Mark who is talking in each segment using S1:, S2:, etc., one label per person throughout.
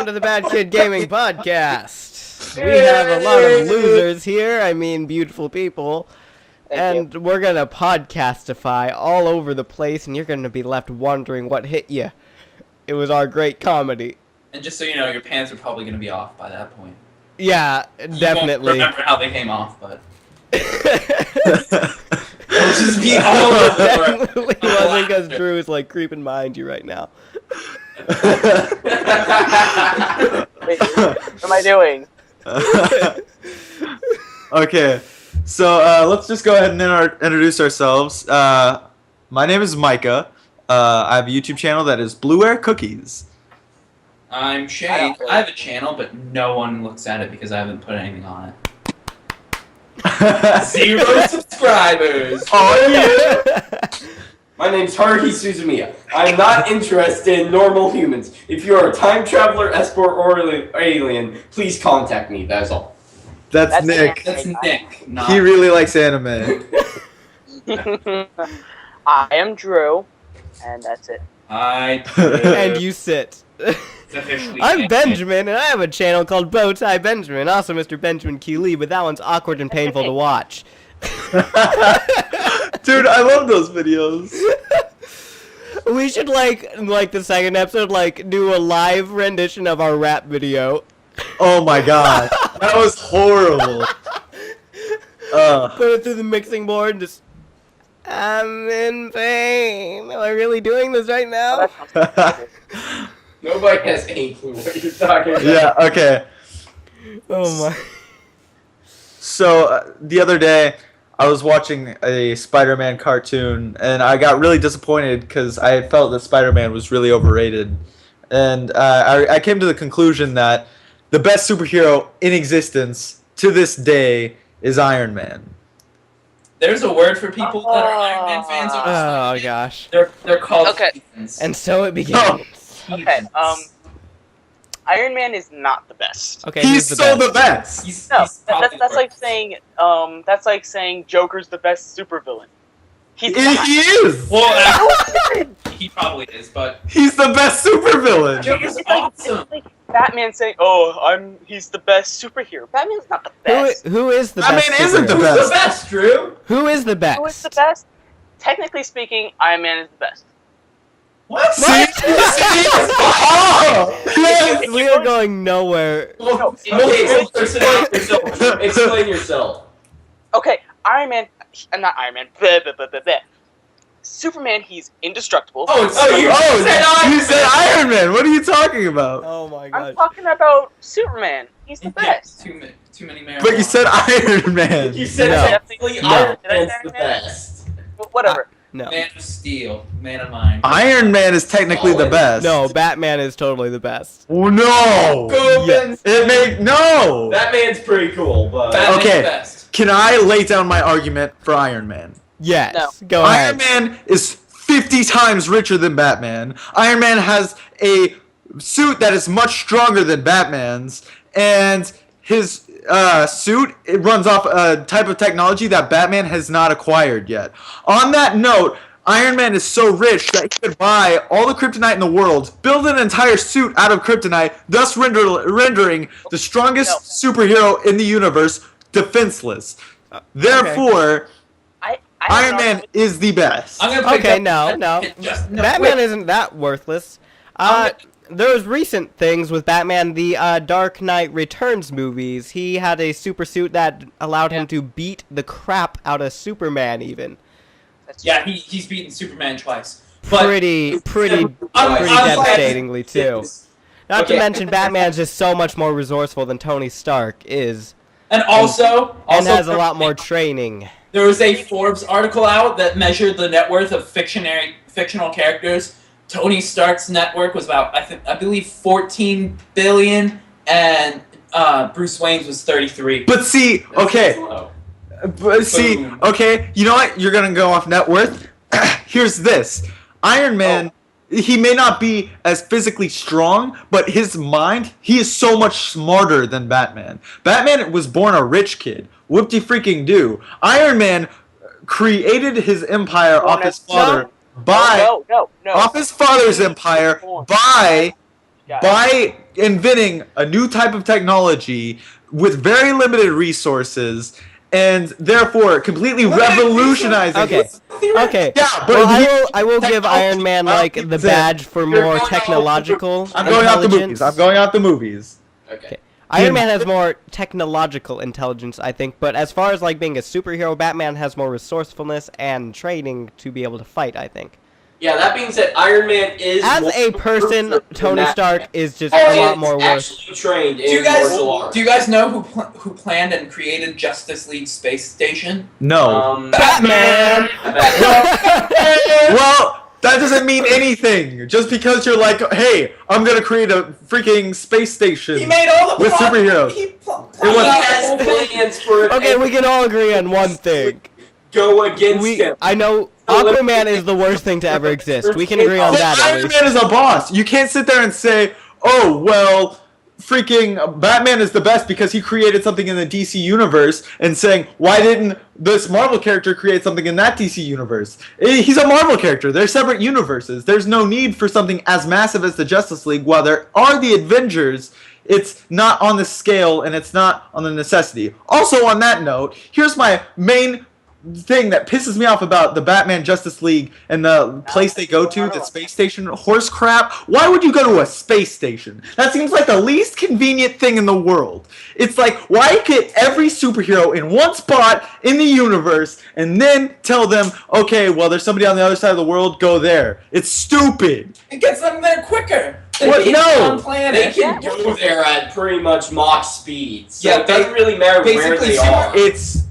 S1: welcome to the Bad Kid Gaming Podcast. We have a lot of losers here, I mean beautiful people, and we're gonna podcastify all over the place, and you're gonna be left wondering what hit you. It was our great comedy.
S2: And just so you know, your pants are probably gonna be off by that point.
S1: Yeah, definitely.
S2: You won't remember how they came off, but... It'll just be all over.
S1: Definitely wasn't because Drew is like creeping behind you right now.
S3: Wait, what am I doing?
S4: Okay, so let's just go ahead and introduce ourselves. My name is Micah. I have a YouTube channel that is Blue Air Cookies.
S2: I'm Shane. I have a channel, but no one looks at it because I haven't put anything on it. 0 subscribers!
S4: Oh yeah!
S5: My name's Haruhi Suzumiya. I'm not interested in normal humans. If you're a time traveler, escort, or alien, please contact me. That's all.
S4: That's Nick.
S2: That's Nick. Not...
S4: He really likes anime.
S3: I am Drew, and that's it.
S1: And you sit. I'm Benjamin, and I have a channel called Bowtie Benjamin, also Mr. Benjamin Q. Lee, but that one's awkward and painful to watch.
S4: Dude, I love those videos.
S1: We should, like the second episode, do a live rendition of our rap video.
S4: Oh my god. That was horrible.
S1: Put it through the mixing board and just... I'm in pain. Am I really doing this right now?
S5: Nobody has any clue what you're talking about.
S4: Yeah, okay.
S1: Oh my...
S4: So, the other day, I was watching a Spider-Man cartoon, and I got really disappointed because I felt that Spider-Man was really overrated. And I came to the conclusion that the best superhero in existence to this day is Iron Man.
S2: There's a word for people that are Iron Man fans.
S1: Oh gosh.
S2: They're called
S3: heathens.
S1: And so it begins.
S4: Oh.
S3: Okay, Iron Man is not the best.
S1: Okay,
S4: He's
S1: the
S4: so
S1: best.
S4: the best!
S3: No,
S2: probably
S3: that's
S2: the
S3: like saying Joker's the best supervillain. He's
S4: He
S3: not.
S4: is!
S2: Well, he probably is, but
S4: He's the best supervillain!
S2: Joker's awesome.
S3: Like Batman saying, he's the best superhero. Batman's not the best.
S1: Who is the best?
S4: Batman isn't the
S1: superhero?
S4: best.
S5: The best, Drew.
S1: Who is the best?
S3: Who is the best? Technically speaking, Iron Man is the best.
S2: What?
S4: See? Oh! Yes!
S1: We are going nowhere.
S5: Okay, explain yourself.
S3: Okay, Iron Man, not Iron Man, Superman, he's indestructible.
S5: You
S4: said Iron Man! What are you talking about?
S1: Oh my
S3: I'm
S1: god.
S3: talking about Superman. He's the best.
S2: Too many marijuana.
S4: But you said Iron Man!
S5: You said
S1: No.
S5: technically
S1: No.
S5: Iron
S3: Did I
S5: Man's
S3: say
S5: the
S3: Iron Man?
S5: best.
S3: Whatever.
S1: No.
S2: Man of Steel, Man of Mine.
S4: Iron Man is technically the best.
S1: No, Batman is totally the best.
S4: Oh, no!
S5: Go,
S1: Yes.
S4: No!
S5: That man's pretty cool, but
S2: Batman's
S4: Okay.
S2: the best.
S4: Can I lay down my argument for Iron Man?
S1: Yes.
S3: No.
S1: Go
S4: Iron
S1: ahead.
S4: Man is 50 times richer than Batman. Iron Man has a suit that is much stronger than Batman's, and his suit, it runs off a type of technology that Batman has not acquired yet. On that note, Iron Man is so rich that he could buy all the kryptonite in the world, build an entire suit out of kryptonite, thus rendering the strongest superhero in the universe defenseless. Therefore, Iron Man is the best.
S2: I'm gonna pick
S1: Okay,
S2: up-
S1: no.
S2: No,
S1: Batman
S2: wait.
S1: isn't that worthless. There was recent things with Batman, the Dark Knight Returns movies. He had a super suit that allowed him to beat the crap out of Superman even.
S2: Yeah, he's beaten Superman twice. But
S1: Pretty
S2: I'm
S1: devastatingly too. Not to
S5: Okay.
S1: mention Batman's just so much more resourceful than Tony Stark is.
S2: And also
S1: And has a lot more training.
S2: There was a Forbes article out that measured the net worth of fictional characters. Tony Stark's net worth was about, I believe, 14 billion, and Bruce Wayne's was 33.
S4: But see, okay,
S2: Boom.
S4: okay, you know what? You're gonna go off net worth. Here's this: Iron Man. He may not be as physically strong, but his mind, he is so much smarter than Batman. Batman was born a rich kid. Whoop-de-freaking-do. Iron Man created his empire off his father
S3: No.
S4: off his father's empire by inventing a new type of technology with very limited resources, and therefore completely revolutionizing.
S1: Okay. Okay.
S4: Yeah, but
S1: Well, I will give Iron Man like the badge for more technological
S4: I'm going out the movies.
S1: intelligence.
S4: I'm going out the movies.
S5: Okay.
S1: Iron Man has more technological intelligence, I think, but as far as like being a superhero, Batman has more resourcefulness and training to be able to fight, I think.
S5: Yeah, that being said, Iron Man is
S1: As
S5: more
S1: a person,
S5: than
S1: Tony
S5: Batman.
S1: Stark is just
S5: And
S1: a lot more worth.
S5: actually trained
S2: Do you
S5: in
S2: guys
S5: martial arts.
S2: do you guys know who planned and created Justice League Space Station?
S4: No.
S1: Batman!
S4: Well, that doesn't mean anything. Just because you're like, hey, I'm gonna create a freaking space station.
S2: He made all the
S4: With
S2: plot-
S4: superheroes.
S2: He
S5: He has plans for it.
S1: Okay,
S5: and
S1: we can all agree on one thing.
S5: go against him.
S1: I know Aquaman is the worst thing to ever exist. We can agree on that at
S4: Iron
S1: least.
S4: Man is a boss. You can't sit there and say, oh, well, freaking Batman is the best because he created something in the DC universe, and saying, why didn't this Marvel character create something in that DC universe? He's a Marvel character. They're separate universes. There's no need for something as massive as the Justice League. While there are the Avengers, it's not on the scale and it's not on the necessity. Also, on that note, here's my main thing that pisses me off about the Batman Justice League and the place they go to, the space station, horse crap. Why would you go to a space station? That seems like the least convenient thing in the world. It's like, why get every superhero in one spot in the universe and then tell them, okay, well, there's somebody on the other side of the world, go there. It's stupid.
S2: It gets them there quicker.
S4: What?
S2: They
S4: No.
S5: They can go there at pretty much Mach speed. So
S2: Yeah,
S5: it doesn't really matter where
S2: basically
S5: they are.
S4: It's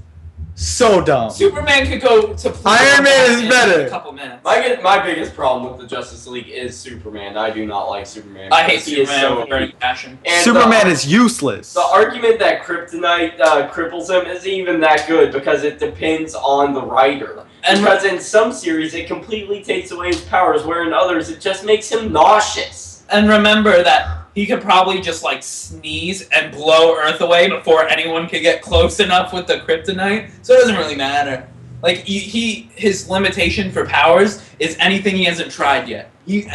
S4: so dumb.
S2: Superman could go to Pluto
S4: Iron Man is
S2: in
S4: better.
S2: a couple minutes.
S5: My biggest problem with the Justice League is Superman. I do not like Superman.
S2: I hate
S5: because he is
S2: Superman
S5: so
S2: with burning
S5: weak.
S2: passion.
S5: And
S4: Superman is useless.
S5: the argument that Kryptonite cripples him isn't even that good because it depends on the writer.
S2: And
S5: Because in some series it completely takes away his powers, where in others it just makes him nauseous.
S2: And remember that he could probably just like sneeze and blow Earth away before anyone could get close enough with the kryptonite. So it doesn't really matter. Like his limitation for powers is anything he hasn't tried yet.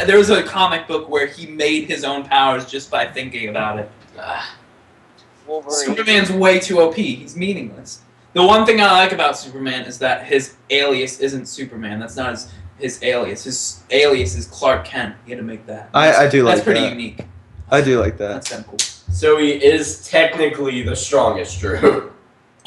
S2: There was a comic book where he made his own powers just by thinking about it.
S3: Wolverine.
S2: Superman's way too OP. He's meaningless. The one thing I like about Superman is that his alias isn't Superman. That's not his alias. His alias is Clark Kent. You had to make that.
S4: I do like
S2: That's pretty
S4: that.
S2: unique.
S4: I do like that.
S2: That's kind of cool.
S5: So he is technically the strongest, Drew.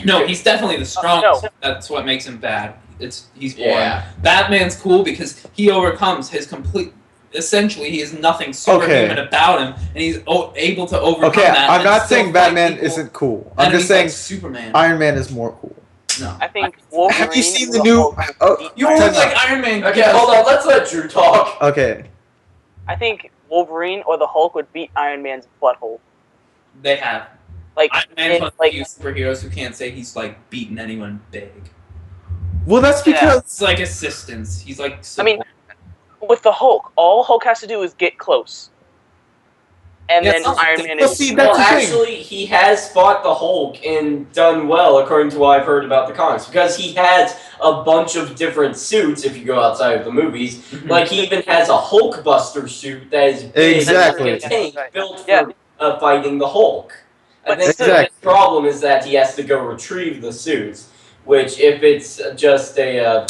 S2: No, he's definitely the strongest.
S3: No.
S2: That's what makes him bad. He's boring.
S5: Yeah.
S2: Batman's cool because he overcomes his complete. Essentially, he has nothing superhuman about him, and he's able to overcome
S4: Okay,
S2: that.
S4: I'm
S2: and
S4: not
S2: still
S4: saying
S2: fight
S4: Batman
S2: people.
S4: isn't cool. I'm
S2: Enemies
S4: just saying
S2: like Superman.
S4: Iron Man is more cool.
S2: No.
S3: I think Wolverine.
S4: Have you seen the
S3: will
S4: new?
S3: Hulk
S4: Oh,
S3: beat
S2: You
S3: Iron
S2: look
S3: Man.
S2: like Iron Man.
S5: Okay, hold on. Let's let Drew talk.
S4: okay.
S3: I think Wolverine or the Hulk would beat Iron Man's butthole.
S2: They have.
S3: Like,
S2: Iron Man's
S3: in,
S2: one of the
S3: like
S2: few superheroes who can't say he's like beaten anyone big.
S4: Well, that's
S3: Yeah.
S4: because
S2: It's like assistance. He's like.
S3: I mean, with the Hulk, all Hulk has to do is get close, and
S2: Yeah,
S3: then
S2: it's not-
S3: Iron Man
S4: well,
S3: is.
S4: see, that's
S5: Well,
S4: the thing.
S5: actually, he has fought the Hulk and done well, according to what I've heard about the comics, because he has a bunch of different suits. If you go outside of the movies,
S2: Mhm.
S5: like he even has a Hulk Buster suit that is big,
S4: Exactly.
S5: like a tank built for
S3: Yeah.
S5: fighting the Hulk. I
S3: But
S5: think
S3: still-
S5: the biggest problem is that he has to go retrieve the suits, which if it's just a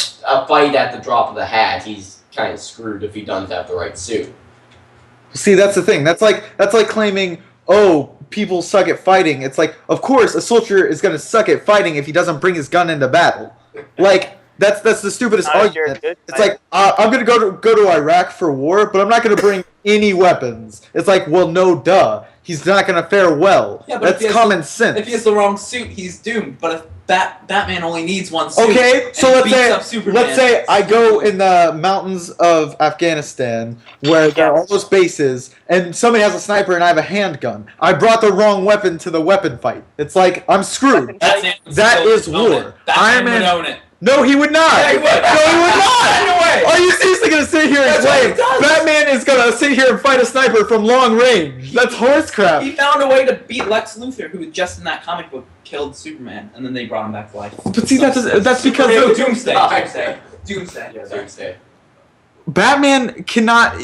S5: fight at the drop of the hat, he's kind of screwed if he doesn't have the right suit.
S4: see, that's the thing. That's like claiming, oh, people suck at fighting. It's like, of course, a soldier is gonna suck at fighting if he doesn't bring his gun into battle. Like that's the stupidest
S3: Not if you're a
S4: argument.
S3: good
S4: It's like I'm gonna go to Iraq for war, but I'm not gonna bring any weapons. It's like, well, no, duh. He's not gonna fare well.
S2: Yeah, but if
S4: That's
S2: he has
S4: common
S2: If
S4: sense.
S2: he has the wrong suit, he's doomed. But if Batman only needs one suit,
S4: Okay,
S2: and
S4: so
S2: he
S4: let's
S2: beats
S4: say
S2: up Superman,
S4: let's say I go in the mountains of Afghanistan where there are all those bases, and somebody has a sniper and I have a handgun. I brought the wrong weapon to the weapon fight. It's like I'm screwed.
S2: Batman would
S4: That
S2: still
S4: is
S2: own
S4: war.
S2: it. Batman
S4: Iron
S2: would
S4: Man-
S2: own it.
S4: No, he would not.
S2: Yeah, he would.
S4: No, he would not.
S2: No way.
S4: Are you seriously gonna sit here and
S2: That's what
S4: claim
S2: he does.
S4: Batman is gonna sit here and fight a sniper from long range? That's horse crap.
S2: He found a way to beat Lex Luthor, who just in that comic book killed Superman, and then they brought him back to life.
S4: But see, that's because
S5: Superman
S4: of,
S2: Doomsday.
S5: died.
S2: Doomsday. Doomsday.
S5: Yeah, Doomsday.
S4: Batman cannot.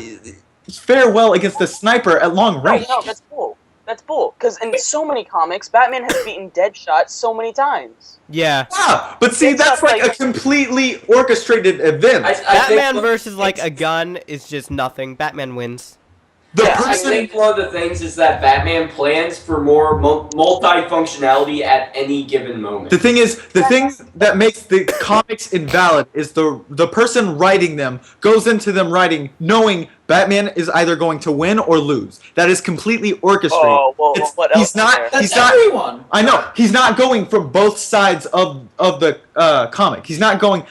S4: fare well against the sniper at long range.
S3: No, that's bull. That's bull. Because in so many comics, Batman has beaten Deadshot so many times.
S1: Yeah.
S4: Yeah, but see,
S3: It's
S4: that's
S3: not
S4: like
S3: like-
S4: a completely orchestrated event.
S1: Batman versus like a gun is just nothing. Batman wins.
S4: The
S3: Yeah,
S5: I
S4: person,
S5: think one of the things is that Batman plans for more multifunctionality at any given moment.
S4: the thing is, the thing that makes the comics invalid is the person writing them goes into them writing knowing Batman is either going to win or lose. That is completely orchestrated.
S3: Oh, well,
S4: It's-
S3: what else
S4: he's
S3: is
S4: not.
S3: there?
S2: That's
S4: He's not.
S2: everyone.
S4: I know he's not going from both sides of the comic. He's not going.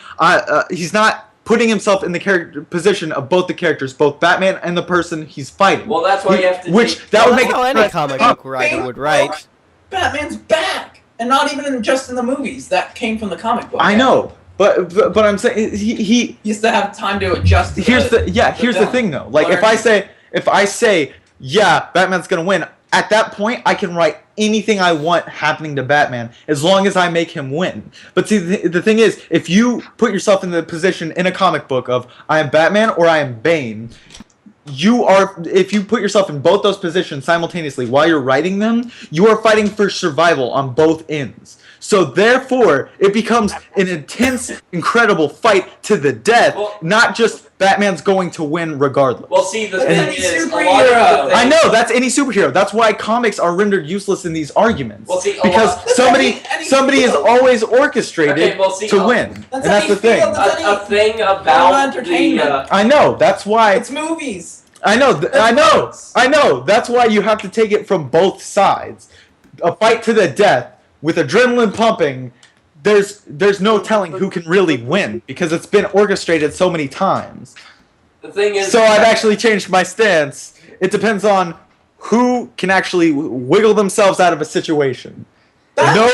S4: He's not putting himself in the character position of both the characters, both Batman and the person he's fighting.
S5: Well, that's why you have to.
S4: Which
S5: take-
S4: that would
S1: Well,
S4: make
S1: that's how
S4: it
S1: any comic book writer would write.
S2: Batman's back, and not even just in the movies. That came from the comic book.
S4: I know, but I'm saying he
S2: He used to have time to adjust. To
S4: here's the
S2: film.
S4: thing though. Like if I say yeah, Batman's gonna win. At that point, I can write anything I want happening to Batman as long as I make him win. But see, the thing is, if you put yourself in the position in a comic book of I am Batman or I am Bane, if you put yourself in both those positions simultaneously while you're writing them, you are fighting for survival on both ends. So therefore, it becomes an intense, incredible fight to the death,
S5: Well-
S4: not just Batman's going to win regardless.
S5: Well, see, the
S2: That's
S5: thing
S2: any
S5: is, a
S2: superhero.
S5: lot of the
S4: I
S5: things-
S4: know that's any superhero. That's why comics are rendered useless in these arguments.
S5: Well, see, a
S4: because
S5: lot-
S2: Any
S4: somebody is
S2: field.
S4: always orchestrated
S5: Okay, well, see,
S4: to win, and that's
S2: any
S4: the thing.
S2: field.
S5: a thing about the.
S2: entertainment.
S4: I know. That's why.
S2: It's movies.
S4: I know. I know.
S2: books.
S4: I know. That's why you have to take it from both sides. A fight to the death with adrenaline pumping. There's no telling who can really win because it's been orchestrated so many times.
S5: The thing is.
S4: So I've actually changed my stance. It depends on who can actually wiggle themselves out of a situation. No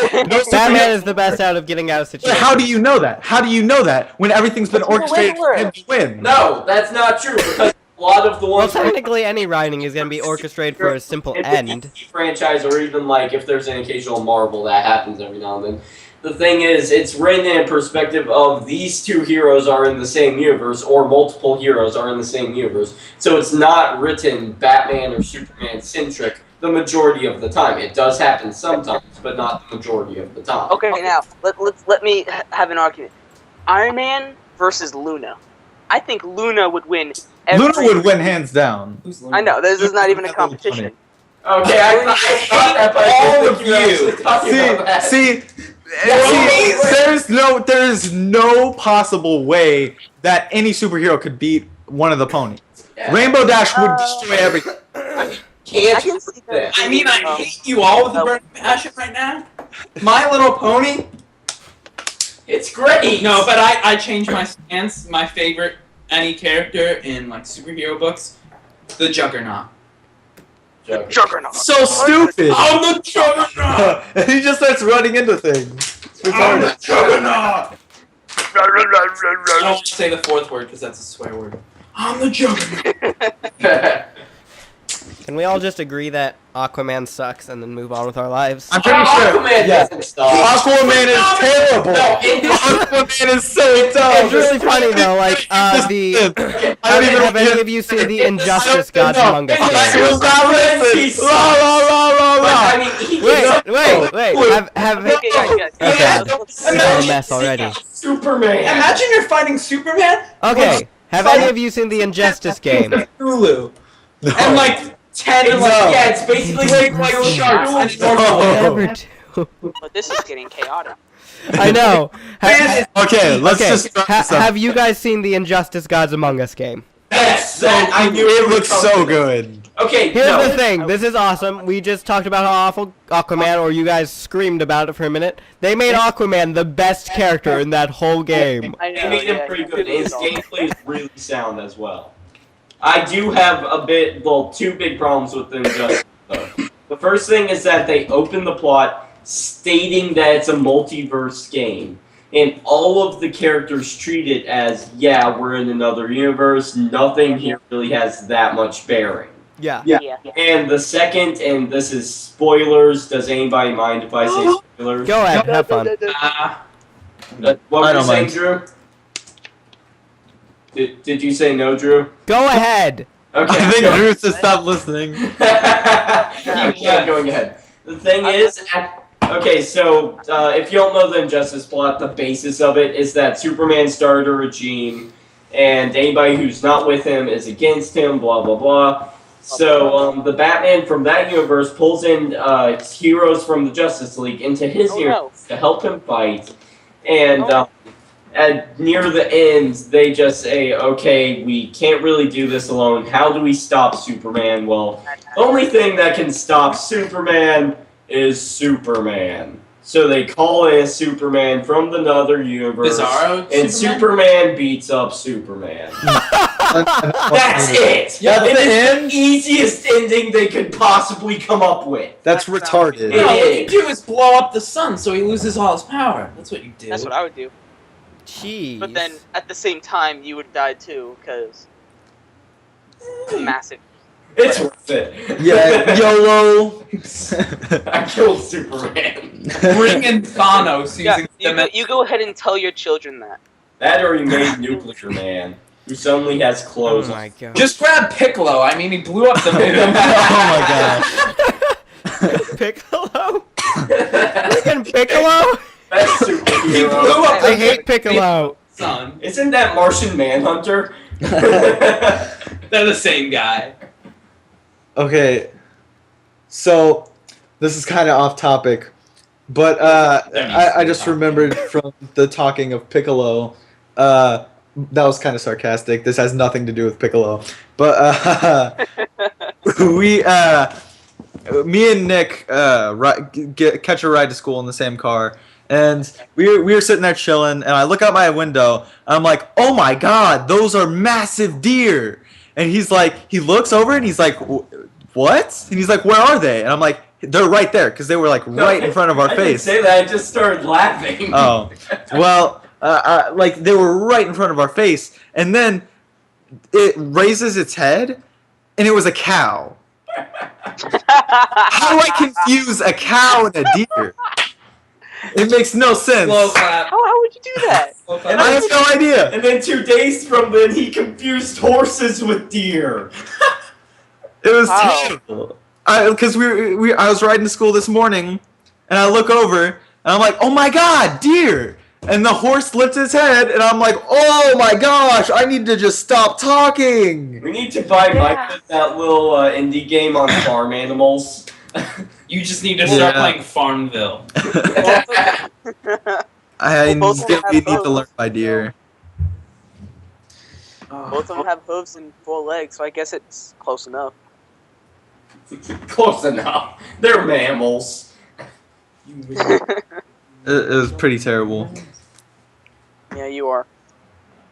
S1: Batman is the best out of getting out of
S4: But
S1: situations.
S4: how do you know that? How do you know that when everything's been
S3: It's the
S4: orchestrated for
S3: Riddler.
S4: him to win?
S5: No, that's not true because a lot of the
S1: Well,
S5: ones.
S1: technically, any writing is going to be orchestrated for a simple
S5: in the
S1: end.
S5: DC franchise, or even like if there's an occasional Marvel that happens every now and then. The thing is, it's written in perspective of these two heroes are in the same universe, or multiple heroes are in the same universe. So it's not written Batman or Superman centric the majority of the time. It does happen sometimes, but not the majority of the time.
S3: Okay, now let me have an argument. Iron Man versus Luna. I think Luna would win.
S4: Luna would win hands down.
S3: I know this is not even a competition.
S5: Okay, I thought that, but I
S2: all
S5: didn't
S2: of
S5: think you were
S2: you.
S5: actually talking about that.
S4: See,
S5: Yeah,
S4: there's no possible way that any superhero could beat one of the ponies.
S5: Yeah.
S4: Rainbow Dash would destroy everything.
S5: Can't
S3: I can see that.
S2: I mean, I hate you all with a burning passion right now. My Little Pony.
S5: It's great.
S2: No, but I changed my stance. My favorite any character in like superhero books, the Juggernaut.
S3: Juggernaut.
S4: So stupid.
S2: I'm the Juggernaut.
S4: And he just starts running into things. It's
S2: I'm the
S4: retarded.
S2: Juggernaut. I don't want to say the fourth word because that's a swear word. I'm the Juggernaut.
S1: Can we all just agree that Aquaman sucks and then move on with our lives?
S4: I'm pretty sure.
S5: Aquaman
S4: Yeah.
S5: doesn't suck.
S4: Aquaman is terrible.
S5: No, it
S4: Aquaman is so dumb.
S1: It's really funny though, like, the...
S4: I don't even
S1: Have any of you seen the Injustice Gods Among Us
S5: I
S1: game?
S5: will not listen.
S4: La la la la
S5: But,
S4: la.
S5: I mean, he
S1: Wait, have...
S3: Okay, guys.
S1: Okay.
S3: Let's-
S1: This is a mess already.
S5: Superman.
S2: Imagine you're fighting Superman.
S1: Okay, have any of you seen the Injustice game?
S2: Hulu.
S4: No.
S2: And like 10
S5: It's
S2: and
S5: like,
S2: like
S5: yeah, it's basically like sharks and normal.
S1: Never do.
S3: But this is getting chaotic.
S1: I know.
S4: Okay, let's
S1: Okay,
S4: just start this up.
S1: have you guys seen the Injustice Gods Among Us game?
S5: Yes, that I knew
S4: It looks so good.
S5: Okay,
S1: Here's
S5: no.
S1: the thing, this is awesome. We just talked about how awful Aquaman, or you guys screamed about it for a minute. They made Aquaman the best character in that whole game.
S3: I know.
S5: They made
S3: yeah,
S5: him pretty
S3: he
S5: good.
S3: could
S5: His
S3: lose all.
S5: gameplay is really sound as well. I do have two big problems with Injustice, though. The first thing is that they open the plot stating that it's a multiverse game. And all of the characters treat it as, yeah, we're in another universe, nothing here really has that much bearing.
S1: Yeah.
S3: Yeah.
S5: And the second, and this is spoilers, does anybody mind if I say spoilers?
S1: Go ahead, have fun.
S5: What were
S4: I
S5: you
S4: don't
S5: saying,
S4: mind.
S5: Drew? Did you say no, Drew?
S1: Go ahead.
S5: Okay.
S4: I think Drew should stop listening.
S5: Keep going ahead. The thing is, okay, so if you don't know the Injustice plot, the basis of it is that Superman started a regime, and anybody who's not with him is against him, blah, blah, blah. So the Batman from that universe pulls in heroes from the Justice League into his universe to help him fight. And near the end, they just say, okay, we can't really do this alone. How do we stop Superman? Well, the only thing that can stop Superman is Superman. So they call in Superman from another universe.
S2: Bizarro
S5: and Superman beats up Superman. That's it!
S4: That's
S5: It
S4: the
S5: is
S4: end?
S5: the easiest ending they could possibly come up with.
S4: That's retarded.
S2: No, what you do is blow up the sun so he loses all his power. That's what you do.
S3: That's what I would do.
S1: Jeez.
S3: But then, at the same time, you would die too, because massive.
S5: It's worth it.
S4: Yeah, YOLO.
S5: I killed Superman.
S2: Bring in Thanos using
S3: You go ahead and tell your children that.
S5: That or he made Nuclear Man, who suddenly has
S1: Oh
S5: clothes.
S1: my god.
S2: Just grab Piccolo. I mean, he blew up the moon.
S4: Oh my gosh.
S1: Piccolo? Freaking Piccolo?
S5: Best
S2: He
S5: superhero.
S2: blew up the
S1: I hate Piccolo.
S2: sun.
S5: Isn't that Martian Manhunter?
S2: They're the same guy.
S4: Okay, so this is kind of off topic, but I just remembered from the talking of Piccolo. That was kind of sarcastic. This has nothing to do with Piccolo, but me and Nick catch a ride to school in the same car. And we were sitting there chilling, and I look out my window, and I'm like, oh my god, those are massive deer. And he's like, he looks over, and he's like, what? And he's like, where are they? And I'm like, they're right there, because they were like right in front of our
S5: I
S4: face.
S5: didn't say that, I just started laughing.
S4: Oh, well, like they were right in front of our face, and then it raises its head, and it was a cow. How do I confuse a cow and a deer? It makes no sense.
S2: Slow clap.
S3: How would you do that?
S2: Slow clap.
S5: And
S4: I have no idea.
S5: And then 2 days from then, he confused horses with deer.
S4: It was
S3: Wow.
S4: terrible. Because I was riding to school this morning, and I look over, and I'm like, oh my god, deer! And the horse lifts his head, and I'm like, oh my gosh, I need to just stop talking!
S5: We need to buy Micah that little indie game on farm animals.
S2: You just need to start
S4: Yeah.
S2: playing Farmville.
S4: I
S3: Both of them
S4: still
S3: have
S4: need to
S3: bows.
S4: learn by deer.
S3: Both of them have hooves and 4 legs, so I guess it's close enough.
S5: Close enough. They're mammals.
S4: It was pretty terrible.
S3: Yeah, you are.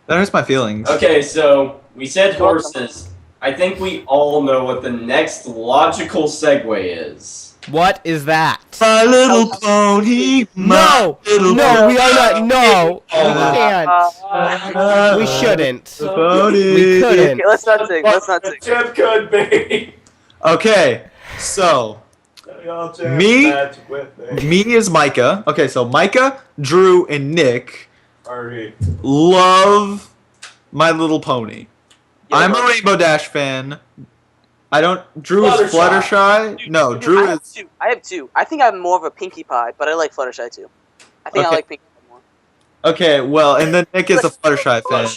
S4: That hurts my feelings.
S5: Okay, so we said horses. I think we all know what the next logical segue is.
S1: What is that?
S4: My little pony.
S1: No!
S4: little
S1: No, we are not. No! We can't.
S4: Uh,
S1: We shouldn't.
S4: Pony.
S1: We couldn't.
S3: Okay, let's not sing. Let's not sing.
S5: Chip could be.
S4: Okay, so Me? me is Micah. Okay, so Micah, Drew, and Nick love My Little Pony. I'm a Rainbow Dash fan. I don't. Drew is Fluttershy. No, Drew
S3: I have
S4: is.
S3: two. I have two. I think I'm more of a Pinkie Pie, but I like Fluttershy too. I think I
S4: Okay.
S3: like Pinkie Pie more.
S4: Okay, well, and then Nick is a Fluttershy fan.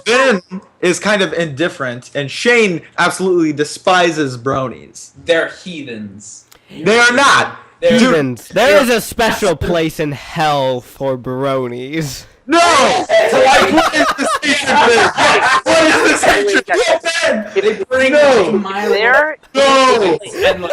S4: Ben is kind of indifferent, and Shane absolutely despises bronies.
S2: They're heathens.
S4: They are not.
S2: They're
S4: Dude.
S1: Heathens. There is a special place in hell for bronies.
S4: No! What is this hatred? What is this hatred? Ben!
S2: They bring
S4: No.
S2: like Milo
S3: There
S4: No!
S2: and like,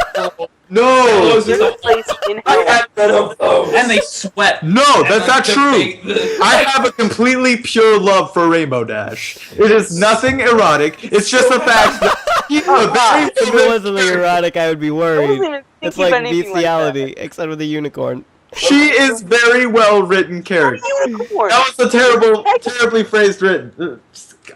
S4: No!
S2: Those
S3: is
S2: are
S3: a place in
S5: I
S3: hell.
S5: had none of those.
S2: and they sweat.
S4: No,
S2: And,
S4: that's
S2: like,
S4: not
S2: the
S4: true.
S2: big-
S4: I have a completely pure love for Rainbow Dash. It is nothing erotic. It's just the fact that he's a very
S1: If it wasn't erotic, I would be
S3: I wasn't
S1: worried.
S3: even
S1: It's
S3: thinking of
S1: like
S3: anything like
S1: bestiality, except with a unicorn.
S4: She is very well written character.
S3: that. Unicorn.
S4: That was a terribly phrased written.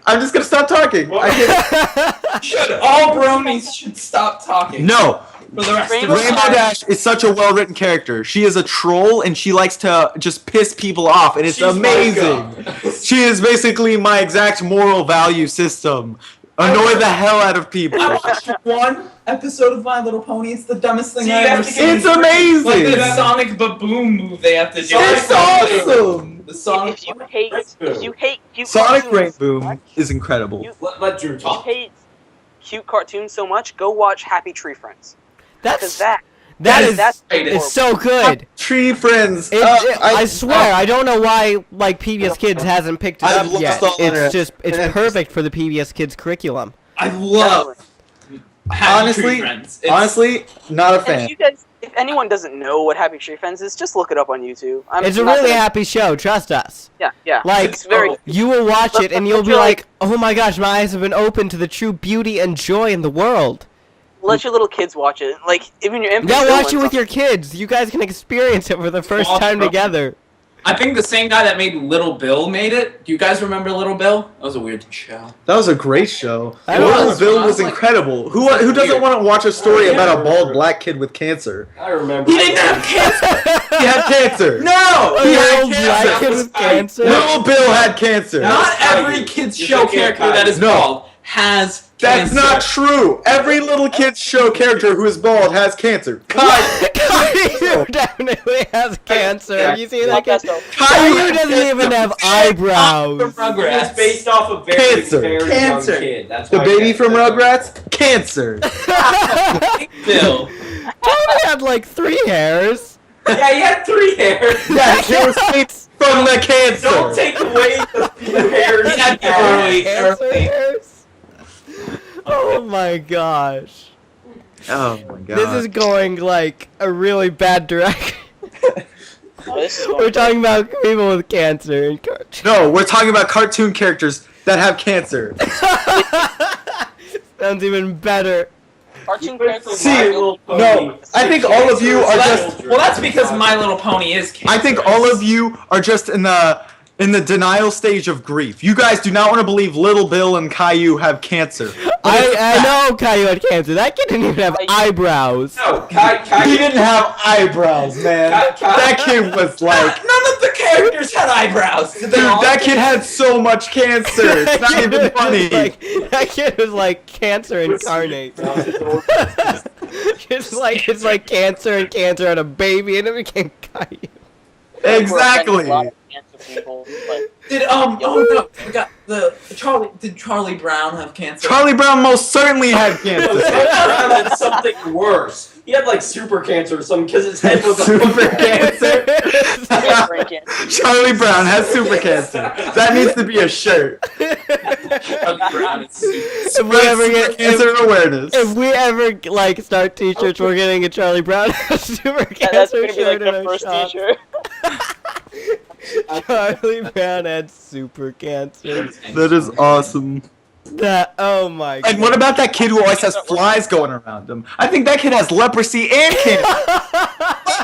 S4: I'm just gonna stop talking. I can't.
S2: Should all bronies should stop talking
S4: No,
S2: for the rest
S3: Rainbow
S2: of
S4: Rainbow
S2: time.
S4: Dash is such a well written character. She is a troll and she likes to just piss people off, and it's
S5: She's
S4: amazing.
S5: Micah.
S4: She is basically my exact moral value system. annoy the hell out of people.
S2: I watched one episode of My Little Pony. It's the dumbest thing
S5: See,
S2: I've
S5: you
S2: ever
S5: have to
S2: seen.
S5: get-
S4: It's amazing.
S2: Like the Sonic Baboom move they have to do.
S4: It's awesome.
S2: The Sonic.
S3: If you hate cute
S4: Sonic
S3: cartoons so
S4: Rainboom
S3: much,
S4: is incredible.
S5: Let Drew
S3: if you
S5: talk.
S3: hate cute cartoons so much, go watch Happy Tree Friends. Because
S1: That's
S3: that's
S1: it's so good.
S4: Tree Friends.
S1: I swear, I don't know why like PBS Kids hasn't picked it
S4: I've
S1: up
S4: lost
S1: yet.
S4: all interest.
S1: It's perfect for the PBS Kids curriculum.
S2: I love Happy Tree Friends. It's-
S4: honestly, not a
S3: And
S4: fan.
S3: if anyone doesn't know what Happy Tree Friends is, just look it up on YouTube.
S1: It's a
S3: not
S1: really
S3: gonna-
S1: happy show. Trust us.
S3: Yeah.
S1: Like
S3: It's very.
S1: you will watch it and you'll be
S3: You're
S1: like, "Oh my gosh, my eyes have been opened to the true beauty and joy in the world."
S3: Let your little kids watch it. Like even your infants.
S1: Yeah,
S3: will
S1: watch it
S3: learn
S1: with your kids. You guys can experience it for the first time together.
S2: I think the same guy that made Little Bill made it. Do you guys remember Little Bill? That was a weird show.
S4: That was a great show.
S1: I
S4: Little
S1: was.
S4: Bill
S2: I
S4: was
S2: was like-
S4: incredible. Who doesn't want to watch a story about a bald black kid with cancer?
S5: I remember.
S2: He didn't have cancer.
S4: He had cancer.
S2: No,
S1: A
S2: he had
S1: little black
S2: cancer.
S1: kid with cancer.
S4: Little Bill had cancer.
S2: Not
S5: That was
S2: every
S5: Caillou.
S2: kids
S5: You're
S2: show
S5: thinking of
S2: character that is
S4: Caillou. No.
S2: bald has
S4: That's
S2: cancer.
S4: not true. Every little kid's show character who is bald has cancer.
S1: Caillou definitely has cancer. Have you seen that kid? Caillou doesn't even have eyebrows.
S2: From Rugrats.
S5: It's based off a very,
S4: Cancer.
S5: very
S2: Cancer.
S5: young kid. That's
S4: The
S5: why
S4: baby
S5: cancer-
S4: from Rugrats, cancer.
S2: Bill.
S1: Tommy had like 3 hairs.
S5: Yeah, he had 3 hairs.
S4: Yeah, he was saved from the cancer.
S5: Don't take away the few hairs
S2: He had
S5: he had.
S2: early-
S1: Cancer hairs. Oh my gosh.
S4: Oh my god.
S1: This is going like a really bad direction.
S3: This is
S1: We're talking about people with cancer and
S4: No, we're talking about cartoon characters that have cancer.
S1: sounds even better.
S3: cartoon characters.
S4: See,
S3: My
S5: Little Pony.
S4: no, I think all of you are just-
S2: Well, that's because My Little Pony is cancer.
S4: I think all of you are just in the denial stage of grief. You guys do not want to believe Little Bill and Caillou have cancer.
S1: I know Caillou had cancer. That kid didn't even have eyebrows.
S5: No,
S4: He didn't have eyebrows, man. That kid was like,
S2: None of the characters had eyebrows. Did
S4: dude,
S2: they all?
S4: that kid had so much cancer. It's not even
S1: was
S4: funny.
S1: that kid was like cancer incarnate. it's like cancer and cancer had a baby and it became Caillou.
S4: Exactly.
S3: A lot of cancer people, but
S2: Did oh no, we got the Charlie. Did Charlie Brown have cancer?
S4: Charlie Brown most certainly had
S5: No,
S4: cancer.
S5: Brown had something worse. He had like super cancer or something because his head was a
S4: Super
S5: football.
S4: cancer.
S3: brain cancer.
S4: Charlie Brown has super cancer. That needs to be a shirt.
S2: Charlie Brown is super.
S1: If we ever
S4: Super
S1: get
S4: cancer awareness.
S1: if we ever like start t-shirts, we're getting a Charlie Brown super
S3: That's
S1: cancer
S3: gonna be like
S1: shirt in
S3: the
S1: our
S3: first
S1: shop.
S3: T-shirt.
S1: Charlie Brown had super cancer.
S4: That is awesome.
S1: That oh my god.
S4: And what about that kid who always has flies going around him? I think that kid has leprosy and cancer.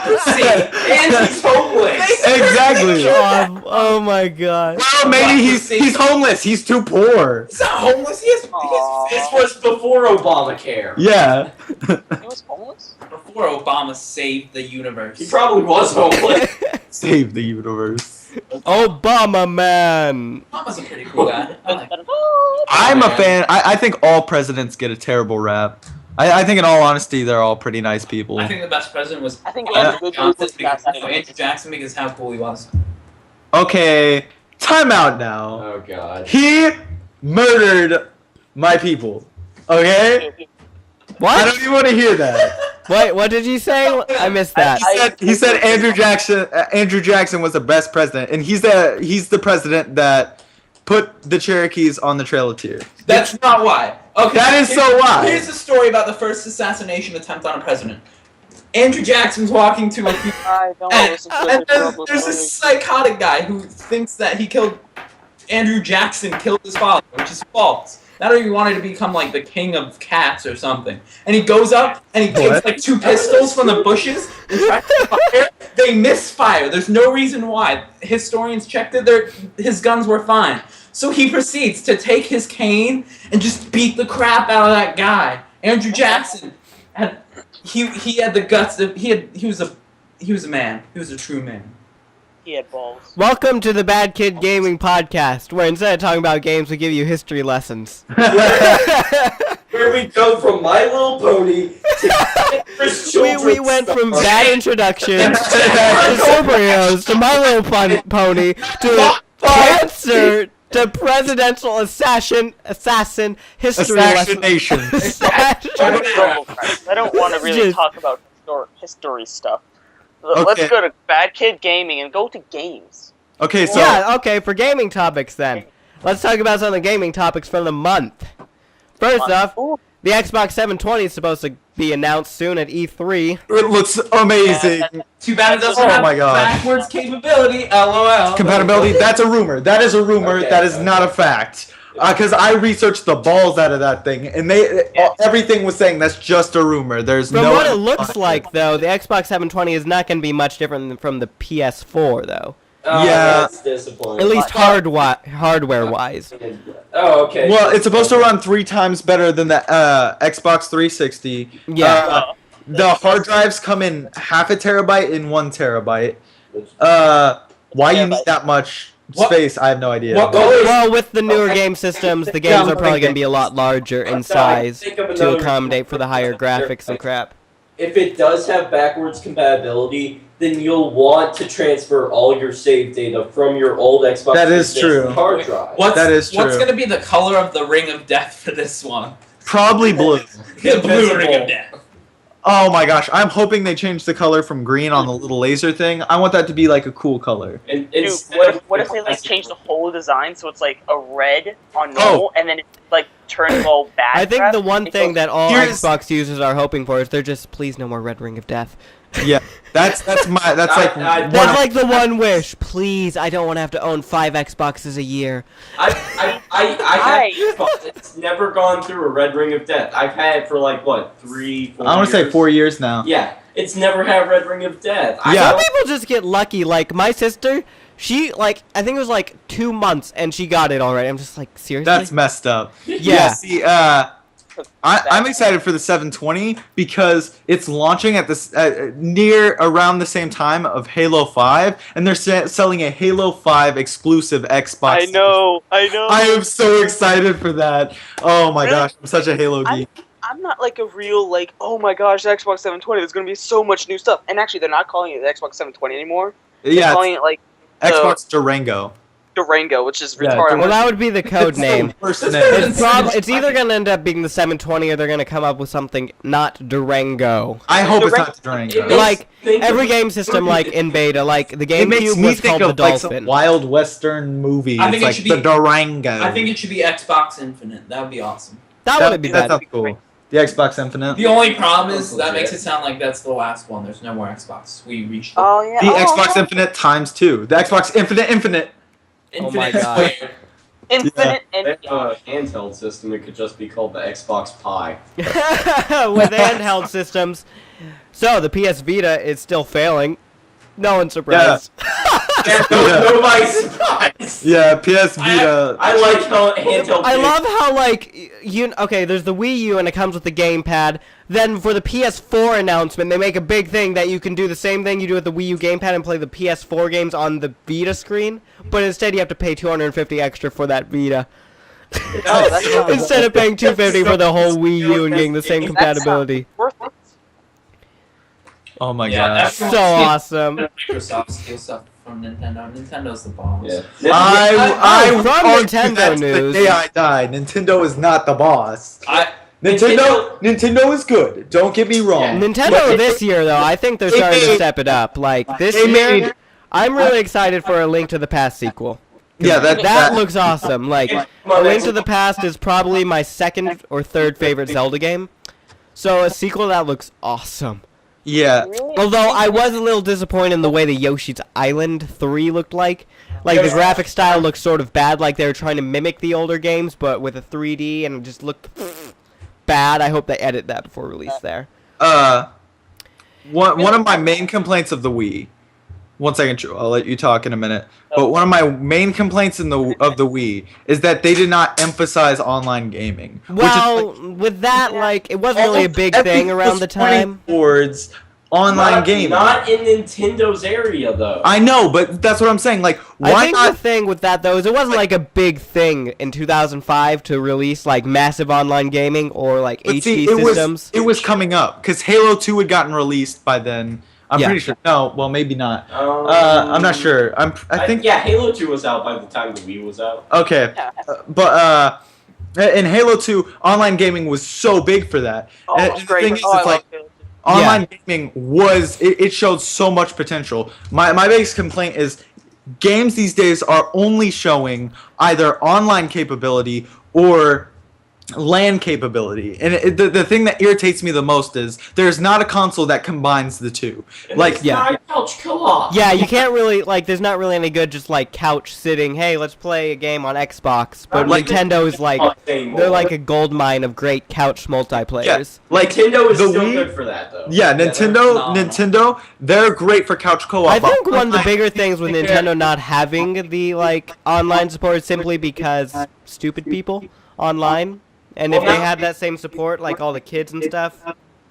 S5: And he's homeless.
S4: Exactly.
S1: Oh my god.
S4: Well, maybe he's homeless. He's too poor.
S2: He's not homeless.
S3: Aw.
S5: This was before Obamacare.
S4: Yeah.
S3: He was homeless.
S2: Before Obama saved the universe.
S5: He probably was homeless.
S4: Save the universe.
S1: Obama man.
S2: Obama's a pretty cool guy. I like him.
S4: I'm a fan. I think all presidents get a terrible rap. I think, in all honesty, they're all pretty nice people.
S2: I think the best president was
S3: I think
S2: Andrew
S3: Andrew
S2: Johnson
S3: was
S2: because,
S3: fast.
S2: Andrew Jackson because how cool he was.
S4: Okay, time out now.
S5: Oh god.
S4: He murdered my people. Okay? I
S1: What?
S4: don't even want to hear that.
S1: Wait, what did you say? I missed that.
S4: He said Andrew Jackson was the best president, and he's the president that put the Cherokees on the Trail of Tears.
S2: That's not why. Okay.
S4: That is so why.
S2: Here's the story about the first assassination attempt on a president. Andrew Jackson's walking to a
S3: I don't
S2: and,
S3: listen to
S2: and
S3: the
S2: there's this psychotic guy who thinks that Andrew Jackson killed his father, which is false. That or he wanted to become like the king of cats or something. And he goes up and he takes
S4: What?
S2: like 2 pistols from the bushes and tries to fire. They misfire. There's no reason why. Historians checked it. His guns were fine. So he proceeds to take his cane and just beat the crap out of that guy. Andrew Jackson he had the guts. He was a man. He was a true man.
S3: He had balls.
S1: Welcome to the Bad Kid Gaming Podcast, where instead of talking about games, we give you history lessons.
S5: Where we go from My Little Pony to Chris
S1: we
S5: Children's
S1: went from
S5: stuff.
S1: bad introductions to superheroes to My Little Pony to cancer to presidential assassin history lesson.
S4: Assassination.
S3: I don't want to really
S1: Just-
S3: talk about history stuff.
S4: Okay.
S3: Let's go to Bad Kid Gaming and go to games.
S4: Okay, so
S1: Yeah, okay, for gaming topics then. Let's talk about some of the gaming topics for the month. First off,
S3: Ooh,
S1: the Xbox 720 is supposed to be announced soon at E3.
S4: it looks amazing.
S2: Too bad it doesn't
S4: Oh
S2: have
S4: my God.
S2: backwards capability. LOL.
S4: Compatibility, that's a rumor. That is a rumor.
S5: Okay,
S4: That is
S5: okay.
S4: not a fact. Because I researched the balls out of that thing, and everything was saying that's just a rumor. There's
S1: From
S4: no.
S1: what it looks like, though, the Xbox 720 is not going to be much different than from the PS4, though.
S5: Oh,
S4: Yeah.
S5: That's disappointing.
S1: At least hardware-wise.
S5: Oh, okay.
S4: Well, it's supposed to run 3 times better than the Xbox 360.
S1: Yeah.
S4: The hard drives come in half a terabyte and 1 terabyte. Why you need that much
S2: What-
S4: space? I have no idea.
S2: what-
S1: Well, with the newer game systems, the games are probably going to be a lot larger in size
S5: Think of
S1: to
S5: another-
S1: accommodate for the higher graphics and crap.
S5: If it does have backwards compatibility, then you'll want to transfer all your save data from your old Xbox
S4: That is
S5: 360
S4: true.
S5: hard drive.
S4: That is
S2: What's
S4: true.
S2: going to be the color of the Ring of Death for this one?
S4: Probably blue.
S2: The blue
S5: Invisible.
S2: Ring of Death.
S4: Oh my gosh, I'm hoping they change the color from green on the little laser thing. I want that to be like a cool color.
S5: And
S3: dude,
S5: instead
S3: what
S5: of
S3: if they like
S5: classic-
S3: change the whole design so it's like a red on normal and then it like turns all bad?
S1: I think
S3: crap?
S1: the one
S3: It
S1: thing
S3: goes-
S1: that all
S4: Here's-
S1: Xbox users are hoping for is they're just, please no more Red Ring of Death.
S4: Yeah, that's like
S5: I-
S4: one
S1: That's
S4: of-
S1: like the one wish. Please, I don't want to have to own 5 Xboxes a year.
S5: I have it's never gone through a red ring of death. I've had it for like what, 3, 4
S4: I want to say
S5: years?
S4: 4 years now.
S5: Yeah, it's never had a red ring of death.
S4: Yeah.
S1: Some people just get lucky. Like my sister, she like I think it was like 2 months and she got it already. I'm just like, seriously?
S4: That's messed up.
S1: Yeah.
S4: See, I'm excited for the 720 because it's launching at this near around the same time of Halo 5, and they're selling a Halo 5 exclusive Xbox.
S3: I know.
S4: I am so excited for that. Oh my gosh, I'm such a Halo geek.
S3: I'm not like a real like, oh my gosh, the Xbox 720. There's gonna be so much new stuff. And actually, they're not calling it the Xbox 720 anymore. They're
S4: Yeah,
S3: calling it like
S4: Xbox Durango.
S3: Durango, which is
S4: Yeah,
S3: retarded.
S1: Well, that would be the code
S4: It's the
S1: name.
S4: worst
S2: It's
S4: name.
S1: It's either gonna end up being the 720 or they're gonna come up with something not Durango.
S4: I hope it's not
S5: It
S4: Durango.
S5: makes-
S1: Like
S5: think
S1: every
S5: of-
S1: game system, like in beta, like the
S4: It makes
S1: GameCube
S4: me
S1: was
S4: think
S1: called the
S4: of like some
S1: Dolphin.
S4: wild western movie.
S2: I
S4: It's
S2: think it
S4: like
S2: should
S4: the
S2: be-
S4: Durango.
S2: I think it should be Xbox Infinite. That would be awesome.
S1: That wouldn't be
S4: that
S1: bad.
S4: sounds cool. The Xbox Infinite.
S2: The only problem is that makes it sound like that's the last one. There's no more Xbox. We reached the
S3: Oh yeah.
S4: The
S3: oh,
S4: Xbox Infinite times 2. The Xbox Infinite.
S1: Oh my
S2: Infinite
S1: God.
S2: Square.
S3: Infinite
S5: They
S3: and
S5: have a handheld system. It could just be called the Xbox Pi.
S1: With handheld systems. So the PS Vita is still failing. No one's surprised.
S5: Nobody's surprised.
S4: Yeah, PS Vita.
S5: I like how handheld.
S1: I love how like okay, there's the Wii U and it comes with the gamepad. Then for the PS4 announcement, they make a big thing that you can do the same thing you do with the Wii U gamepad and play the PS4 games on the Vita screen, but instead you have to pay $250 extra for that Vita.
S3: Oh, that's not-
S1: Instead of paying $250 for the whole Wii U and getting the same
S3: That's
S1: compatibility.
S3: worth it.
S4: Oh my
S2: Yeah,
S4: gosh.
S2: that's-
S1: So awesome.
S2: Microsoft steal stuff from Nintendo. Nintendo's the boss.
S5: Yeah.
S4: I
S1: from
S4: argue
S1: Nintendo
S4: that's
S1: news.
S4: The day I die, Nintendo is not the boss.
S2: I
S4: Nintendo is good. Don't get me wrong.
S1: Nintendo this year, though, I think they're starting to step it up. Like, this
S4: They
S1: year,
S4: made-
S1: I'm really excited for A Link to the Past sequel.
S4: Yeah,
S1: That looks awesome. Like, A Link to the Past is probably my second or third favorite Zelda game. So a sequel to that looks awesome.
S4: Yeah.
S3: Really?
S1: Although I was a little disappointed in the way the Yoshi's Island 3 looked like. Like, the graphic style looks sort of bad, like they were trying to mimic the older games, but with a 3D, and it just looked bad. I hope they edit that before release there.
S4: One of my main complaints of the Wii. One second, Drew, I'll let you talk in a minute. But one of my main complaints of the Wii is that they did not emphasize online gaming.
S1: Well, with that, like, it wasn't really a big thing
S4: everything
S1: around
S4: was
S1: the
S4: pointing
S1: time.
S4: Towards online gaming.
S5: Not in Nintendo's area, though.
S4: I know, but that's what I'm saying. Like,
S1: I
S4: why
S1: think
S4: not?
S1: the thing with that though is it wasn't like a big thing in 2005 to release like massive online gaming or like
S4: But
S1: HD
S4: see,
S1: systems.
S4: it was coming up because Halo 2 had gotten released by then. I'm
S1: Yeah.
S4: pretty sure. No, well, maybe not. I'm not sure. I think.
S5: Yeah, Halo 2 was out by the time the Wii was out.
S4: Okay,
S3: Yeah.
S4: but in Halo 2, online gaming was so big for that.
S3: Oh,
S4: And
S3: it's
S4: the
S3: great.
S4: thing is,
S3: Oh, I
S4: it's like
S3: love it.
S4: online gaming was it showed so much potential. My biggest complaint is games these days are only showing either online capability or LAN capability, and the thing that irritates me the most is there's not a console that combines the two. Like,
S5: It's
S1: yeah.
S5: not couch co-op.
S1: Yeah, you can't really like. There's not really any good just like couch sitting. Hey, let's play a game on Xbox. But
S5: Like-
S1: Nintendo's like they're like a gold mine of great couch multiplayers.
S4: like
S5: Nintendo is
S4: the
S5: still
S4: Wii-
S5: good for that, though.
S4: Yeah,
S2: they're phenomenal.
S4: Nintendo, they're great for couch co-op.
S1: I think one of the
S4: Online-
S1: bigger things with Nintendo not having the like online support is simply because stupid people online. And if
S5: Well,
S1: they
S5: now-
S1: had that same support, like all the kids and stuff,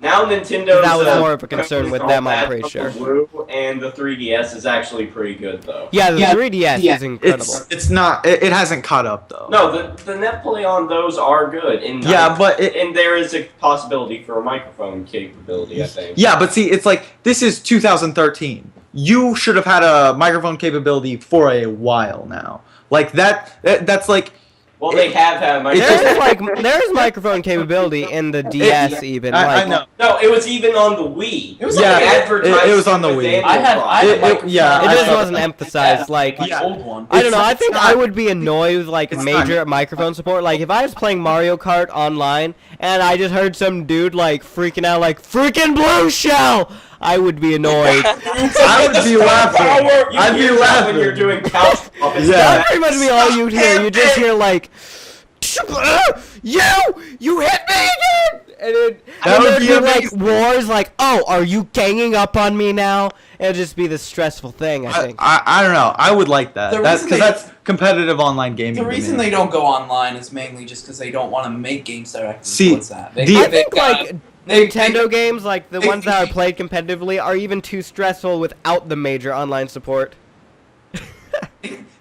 S5: Now Nintendo.
S1: That was more of a concern with them, I'm pretty sure.
S5: The Wii and the 3DS is actually pretty good, though.
S1: yeah, the 3DS is incredible.
S4: it's not. It hasn't caught up though.
S5: No, the net play on those are good. And
S4: Yeah, but it,
S5: and there is a possibility for a microphone capability, I think.
S4: yeah, but see, it's like this is 2013. You should have had a microphone capability for a while now. Like that's like.
S5: Well, they have had
S1: There's
S5: microphone.
S1: there's microphone capability in the DS even.
S4: I
S1: Like,
S4: know.
S5: No, it was even on the Wii.
S2: It was
S4: Yeah,
S2: like
S5: They
S2: an
S5: advertised
S4: it was on the
S5: with
S4: Wii.
S5: Animal
S2: I had
S5: Crossing.
S2: a microphone.
S4: yeah,
S1: it
S4: I
S1: just
S4: saw-
S1: wasn't emphasized. Like,
S2: my
S4: Yeah.
S2: old one.
S1: I don't know. I
S4: It's
S1: think
S4: not-
S1: I would be annoyed with like
S4: It's
S1: major
S4: not-
S1: microphone support. Like if I was playing Mario Kart online and I just heard some dude like freaking out like freaking blue shell, I would be annoyed.
S4: I would be laughing.
S5: You
S4: I'd be
S5: hear that
S4: laughing.
S5: when you're doing couch co-op. It's
S4: Yeah.
S1: That's pretty much be all you'd hear. You just hear like, you hit me again, and then
S4: That would
S1: there'd
S4: be
S1: be like
S4: amazing.
S1: wars. Like, oh, are you ganging up on me now? It'd just be the stressful thing. I think.
S4: I don't know. I would like that.
S2: The
S4: That's
S2: reason
S4: because
S2: they-
S4: that's competitive online gaming.
S2: The
S4: to
S2: reason
S4: me.
S2: they don't go online is mainly just because they don't want to make games directly
S4: See,
S2: towards that. They,
S4: the-
S1: I
S2: they
S1: think
S2: got-
S1: like
S2: they-
S1: Nintendo games, like the
S2: they-
S1: ones that are played competitively, are even too stressful without the major online support.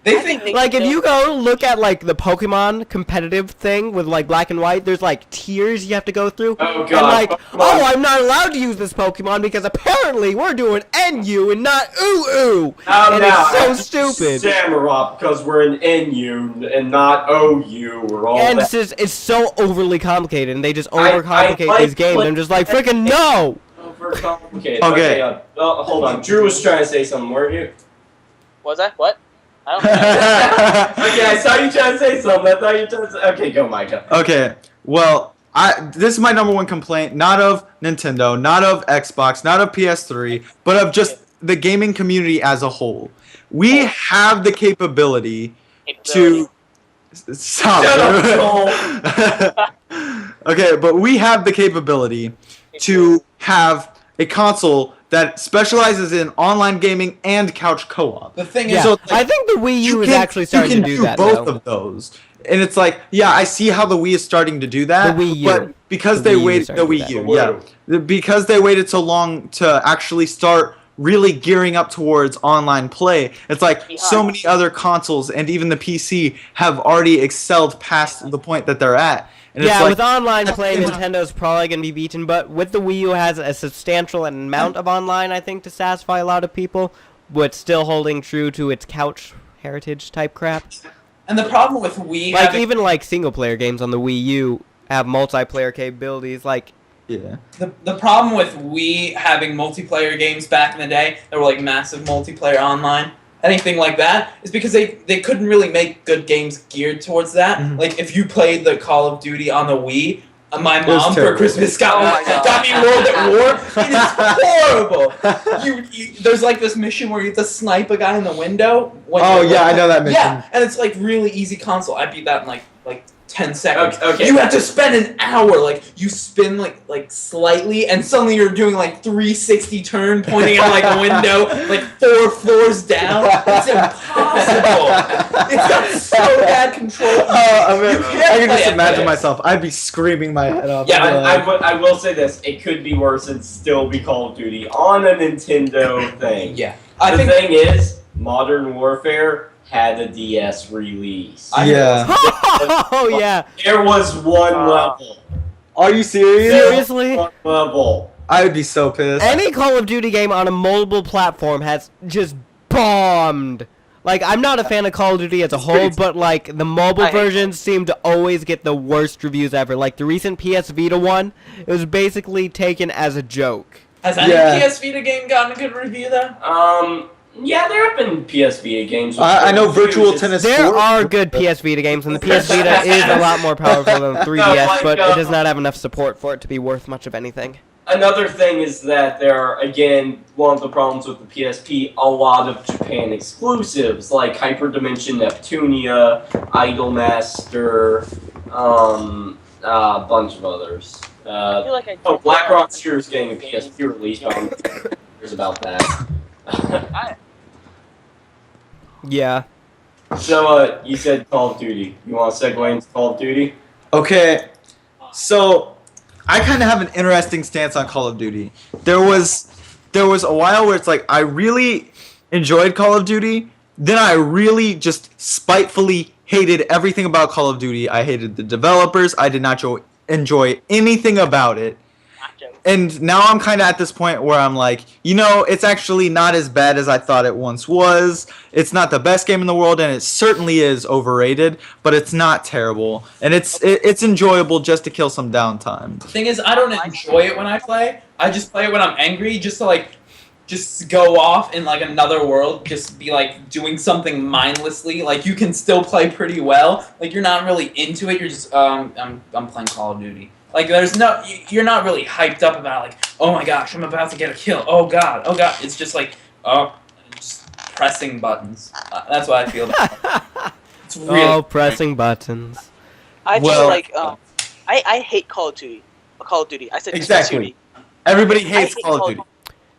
S2: they
S3: I
S2: think
S3: think
S1: Like if you go look at like the Pokemon competitive thing with like Black and White, there's like tiers you have to go through.
S5: Oh,
S1: And
S5: God,
S1: like,
S5: Pokemon.
S1: oh, I'm not allowed to use this Pokemon because apparently we're doing NU and not ooh. And it's so stupid.
S5: Samurott, because we're an NU and not OU. We're all
S1: And
S5: that.
S1: it's so overly complicated, and they just
S5: I
S1: overcomplicate
S5: like
S1: these games.
S5: play-
S1: I'm just like, freaking no!
S5: Overcomplicated.
S4: Okay.
S5: Hold on. Drew was trying to say something, weren't you?
S3: Was I? What? I don't know.
S5: Okay, I saw you trying to say something. I thought you were trying to say. Okay, go, Micah.
S4: Okay, well, this is my number one complaint, not of Nintendo, not of Xbox, not of PS3, but of just the gaming community as a whole. We have the capability to stop.
S5: Shut up,
S4: Okay, but we have the capability to have a console that specializes in online gaming and couch co-op.
S2: the thing
S1: Yeah,
S2: is,
S4: So, like,
S1: I think the Wii U is
S4: can-
S1: actually starting
S4: you
S1: to
S4: can
S1: do that
S4: both
S1: though.
S4: of those, and it's like, yeah, I see how the Wii is starting to do that.
S1: The Wii U.
S4: but because
S1: The
S4: they
S1: Wii U
S4: waited,
S1: started
S4: the
S1: to
S4: Wii
S1: do
S4: U,
S5: that.
S4: yeah, because they waited so long to actually start really gearing up towards online play. It's like so
S3: Behind.
S4: many other consoles and even the PC have already excelled past the point that they're at. And
S1: Yeah,
S4: it's like,
S1: with online play, Nintendo's probably going to be beaten, but with the Wii U has a substantial amount of online, I think, to satisfy a lot of people, but still holding true to its couch heritage type crap.
S2: and the problem with Wii
S1: Like,
S2: having,
S1: even, like, single-player games on the Wii U have multiplayer capabilities, like,
S4: yeah.
S2: the problem with Wii having multiplayer games back in the day that were like massive multiplayer online, anything like that, is because they couldn't really make good games geared towards that.
S4: Mhm.
S2: Like if you played the Call of Duty on the Wii, my
S4: was
S2: mom for
S4: terrible.
S2: Christmas
S3: Oh my God.
S2: got me World at War. It is horrible. There's like this mission where you have to snipe a guy in the window. When
S4: Oh
S2: you're-
S4: yeah, I know that mission.
S2: Yeah, and it's like really easy console. I beat that in like 10 seconds.
S5: Okay.
S2: You have to spend an hour. Like you spin like slightly, and suddenly you're doing like 360 turn, pointing at like a window, like 4 floors down. It's impossible. It's got so bad control.
S4: I mean,
S2: You can't
S4: I can
S2: play
S4: just
S2: it
S4: imagine
S2: fast.
S4: myself. I'd be screaming my head off.
S5: Yeah,
S4: I'd be like,
S5: I will say this. It could be worse and still be Call of Duty on a Nintendo thing.
S2: Yeah, I
S5: The
S2: think
S5: thing is, Modern Warfare had a DS release.
S4: yeah.
S1: Oh yeah.
S5: There was one level.
S4: Are you serious?
S1: Seriously?
S5: One level.
S4: I would be so pissed.
S1: Any Call of Duty game on a mobile platform has just bombed. Like, I'm not a fan of Call of Duty as a whole, but like the mobile
S3: I hate
S1: versions seem to always get the worst reviews ever. Like the recent PS Vita one, it was basically taken as a joke.
S2: has any
S4: Yeah.
S2: PS Vita game gotten a good review though?
S5: Yeah, there have been PS Vita games. with
S4: I know
S5: good reviews.
S4: Virtual
S5: It's-
S4: Tennis.
S1: There
S4: Sport.
S1: are good PS Vita games, and the PS Vita is a lot more powerful than the 3DS, but it does not have enough support for it to be worth much of anything.
S5: Another thing is that there are, again, one of the problems with the PSP, a lot of Japan exclusives, like Hyperdimension Neptunia, Idolmaster, a bunch of others.
S3: I feel like
S5: Black Rock Shooter is getting a PSP release, but I'm curious about that.
S1: Yeah.
S5: So, you said Call of Duty. You want to segue into Call of Duty?
S4: Okay, so I kind of have an interesting stance on Call of Duty. There was a while where it's like I really enjoyed Call of Duty, then I really just spitefully hated everything about Call of Duty. I hated the developers. I did not enjoy anything about it. And now I'm kind of at this point where I'm like, it's actually not as bad as I thought it once was. It's not the best game in the world, and it certainly is overrated, but it's not terrible. And it's enjoyable just to kill some downtime.
S2: The thing is, I don't enjoy it when I play. I just play it when I'm angry, just to just go off in like another world, just be like doing something mindlessly. Like you can still play pretty well. Like you're not really into it. You're just I'm playing Call of Duty. Like you're not really hyped up about like, oh my gosh, I'm about to get a kill. Oh god. It's just like, just pressing buttons. That's what I feel. It's really
S1: Pressing buttons.
S3: I feel
S4: Well-
S3: like I hate Call of Duty. Call of Duty. I said
S4: Exactly.
S3: Duty.
S4: Everybody
S3: I
S4: hates
S3: hate
S4: Call of Duty.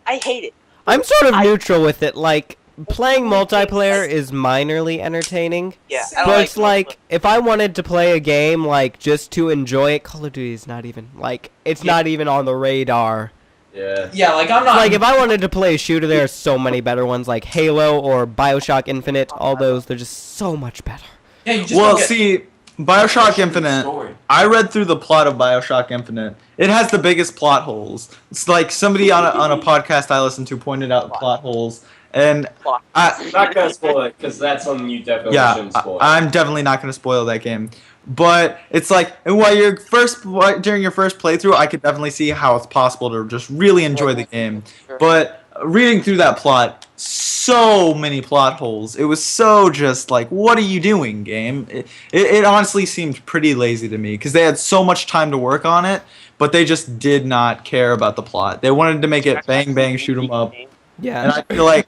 S3: I hate it.
S1: I'm sort of
S3: I-
S1: neutral with it. Like, playing multiplayer is minorly entertaining.
S3: Yeah, I don't
S1: But it's
S3: multiplayer.
S1: like, if I wanted to play a game, like, just to enjoy it, Call of Duty is not even, like, it's not even on the radar.
S5: Yeah.
S2: Yeah, like I'm not.
S1: Like, if I wanted to play a shooter, there are so many better ones, like Halo or Bioshock Infinite. All those, they're just so much better.
S2: Yeah, you just
S4: Well,
S2: don't get
S4: see, Bioshock Infinite,
S2: story.
S4: I read through the plot of Bioshock Infinite. It has the biggest plot holes. It's like somebody on a podcast I listened to pointed out plot holes. And
S5: I'm not gonna spoil it because that's something you definitely
S4: yeah,
S5: shouldn't spoil.
S4: I'm definitely not going to spoil that game. But it's like during your first playthrough, I could definitely see how it's possible to just really enjoy the game. But reading through that plot, so many plot holes. It was so just like, what are you doing, game? It honestly seemed pretty lazy to me because they had so much time to work on it, but they just did not care about the plot. They wanted to make it bang bang shoot 'em up. And
S1: Yeah.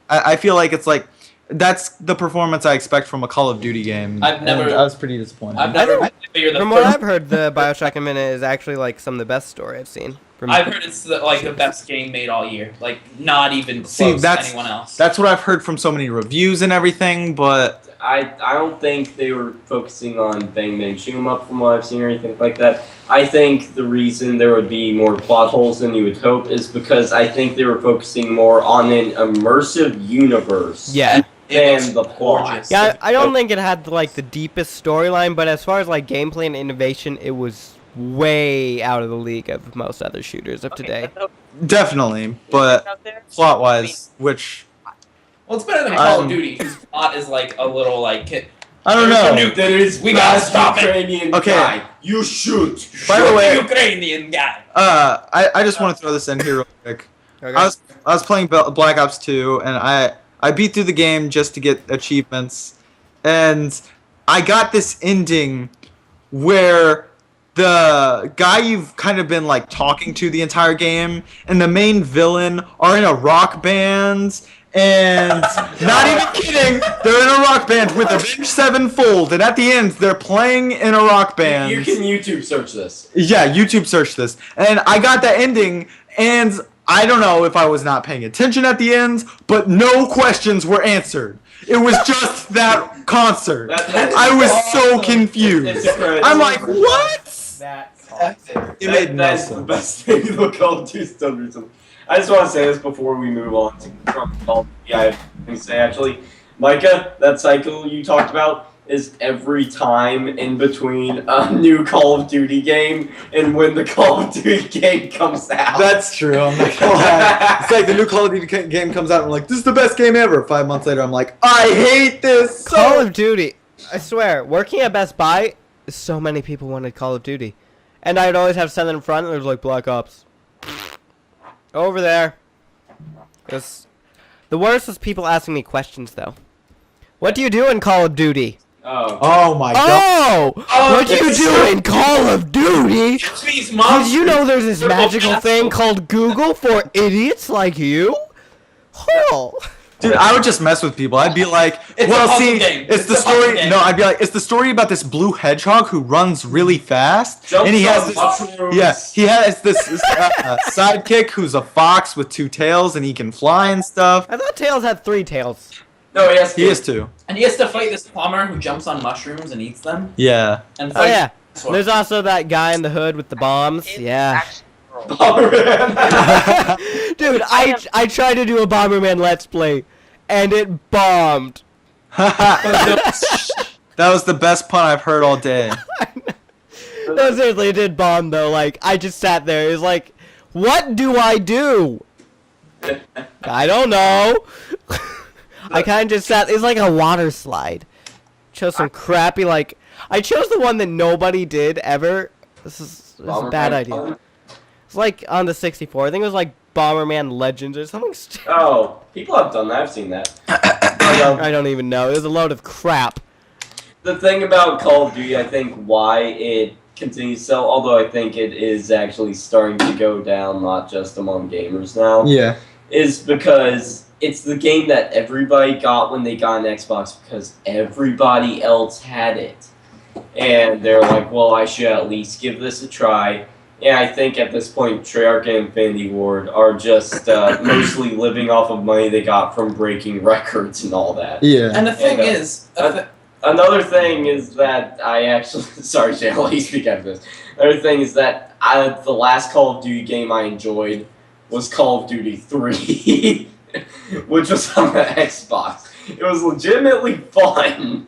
S4: I feel like it's like that's the performance I expect from a Call of Duty game.
S2: I've never-
S4: and I was pretty disappointed.
S2: I've never figured the
S1: From what
S2: first.
S1: I've heard, the Bioshock Infinite is actually, like, some of the best story I've seen.
S2: I've heard it's the best game made all year. Like not even close
S4: See,
S2: to anyone else.
S4: That's what I've heard from so many reviews and everything, but
S5: I don't think they were focusing on bang bang shoot 'em up from what I've seen or anything like that. I think the reason there would be more plot holes than you would hope is because I think they were focusing more on an immersive universe
S1: Yeah.
S5: than the plot.
S2: gorgeous.
S1: Yeah, I don't think it had, like, the deepest storyline, but as far as, like, gameplay and innovation, it was way out of the league of most other shooters of today.
S4: definitely. But
S3: out there,
S4: plot wise, which
S2: Well, it's better than Call of
S4: Um,
S2: Duty, whose plot is like a little like.
S4: I don't
S2: There's a
S4: know.
S2: nuke that is. We gotta stop it.
S5: Ukrainian
S4: Okay.
S5: guy. You shoot.
S4: By the way,
S2: Ukrainian guy.
S4: I just want to throw this in here real quick.
S1: Okay.
S4: I was playing Black Ops 2, and I beat through the game just to get achievements, and I got this ending where the guy you've kind of been like talking to the entire game and the main villain are in a rock band, And not even kidding, they're in a rock band with Avenged Sevenfold, and at the end, they're playing in a rock band.
S5: You can YouTube search this.
S4: Yeah, YouTube search this. And I got the ending, and I don't know if I was not paying attention at the end, but no questions were answered. It was just that concert. I was so confused. I'm like, what? It made no
S5: That's the
S4: sense.
S5: best thing the Call of Duty's done recently. I just want to say this before we move on from Call of Duty. I have something to say actually. Micah, that cycle you talked about is every time in between a new Call of Duty game and when the Call of Duty game comes out.
S4: That's true. I'm not gonna lie. It's like the new Call of Duty game comes out, and I'm like, this is the best game ever. 5 months later, I'm like, I hate this so
S1: Call of Duty. I swear, working at Best Buy, so many people wanted Call of Duty. And I'd always have something in front, and it was like Black Ops. Over there. The worst is people asking me questions, though. What do you do in Call of Duty?
S4: Oh my god.
S1: Oh! What do you do in Call of Duty?
S2: These
S1: Did
S2: monsters.
S1: you know there's this
S2: They're
S1: magical
S2: both
S1: thing
S2: assholes.
S1: called Google for idiots like you? Oh.
S4: Dude, I would just mess with people. I'd be like,
S2: It's
S4: well,
S2: a puzzle
S4: see,
S2: game.
S4: it's
S2: It's
S4: the
S2: a puzzle
S4: story.
S2: game.
S4: No, I'd be like, it's the story about this blue hedgehog who runs really fast, and he has this.
S5: mushrooms.
S4: Yeah, he has this sidekick who's a fox with 2 tails, and he can fly and stuff.
S1: I thought Tails had 3 tails.
S5: No, yes,
S4: He is too.
S2: And he has to fight this plumber who jumps on mushrooms and eats them.
S4: Yeah.
S2: And
S1: Oh, yeah.
S2: Sword.
S1: There's also that guy in the hood with the bombs.
S3: It's
S1: Yeah.
S3: actually-
S1: Dude, I tried to do a Bomberman Let's Play, and it bombed.
S4: That was the best pun I've heard all day.
S1: No, seriously, it did bomb, though. Like, I just sat there. It was like, what do I do? I don't know. I kind of just sat. It's like a water slide. Chose some crappy, like... I chose the one that nobody did ever. This is a bad idea. It's like on the 64. I think it was like Bomberman Legends or something stupid.
S5: Oh, people have done that. I've seen that.
S1: I don't even know. It was a load of crap.
S5: The thing about Call of Duty, I think why it continues to sell, although I think it is actually starting to go down, not just among gamers now,
S4: Yeah.
S5: is because it's the game that everybody got when they got an Xbox because everybody else had it. And they're like, well, I should at least give this a try. And I think at this point, Treyarch and Infinity Ward are just mostly living off of money they got from breaking records and all that.
S4: Yeah.
S2: And the thing
S5: And,
S2: is,
S5: Another thing is that I actually... Sorry, Jay, I'll let you speak after this. Another thing is that the last Call of Duty game I enjoyed was Call of Duty 3, which was on the Xbox. It was legitimately fun,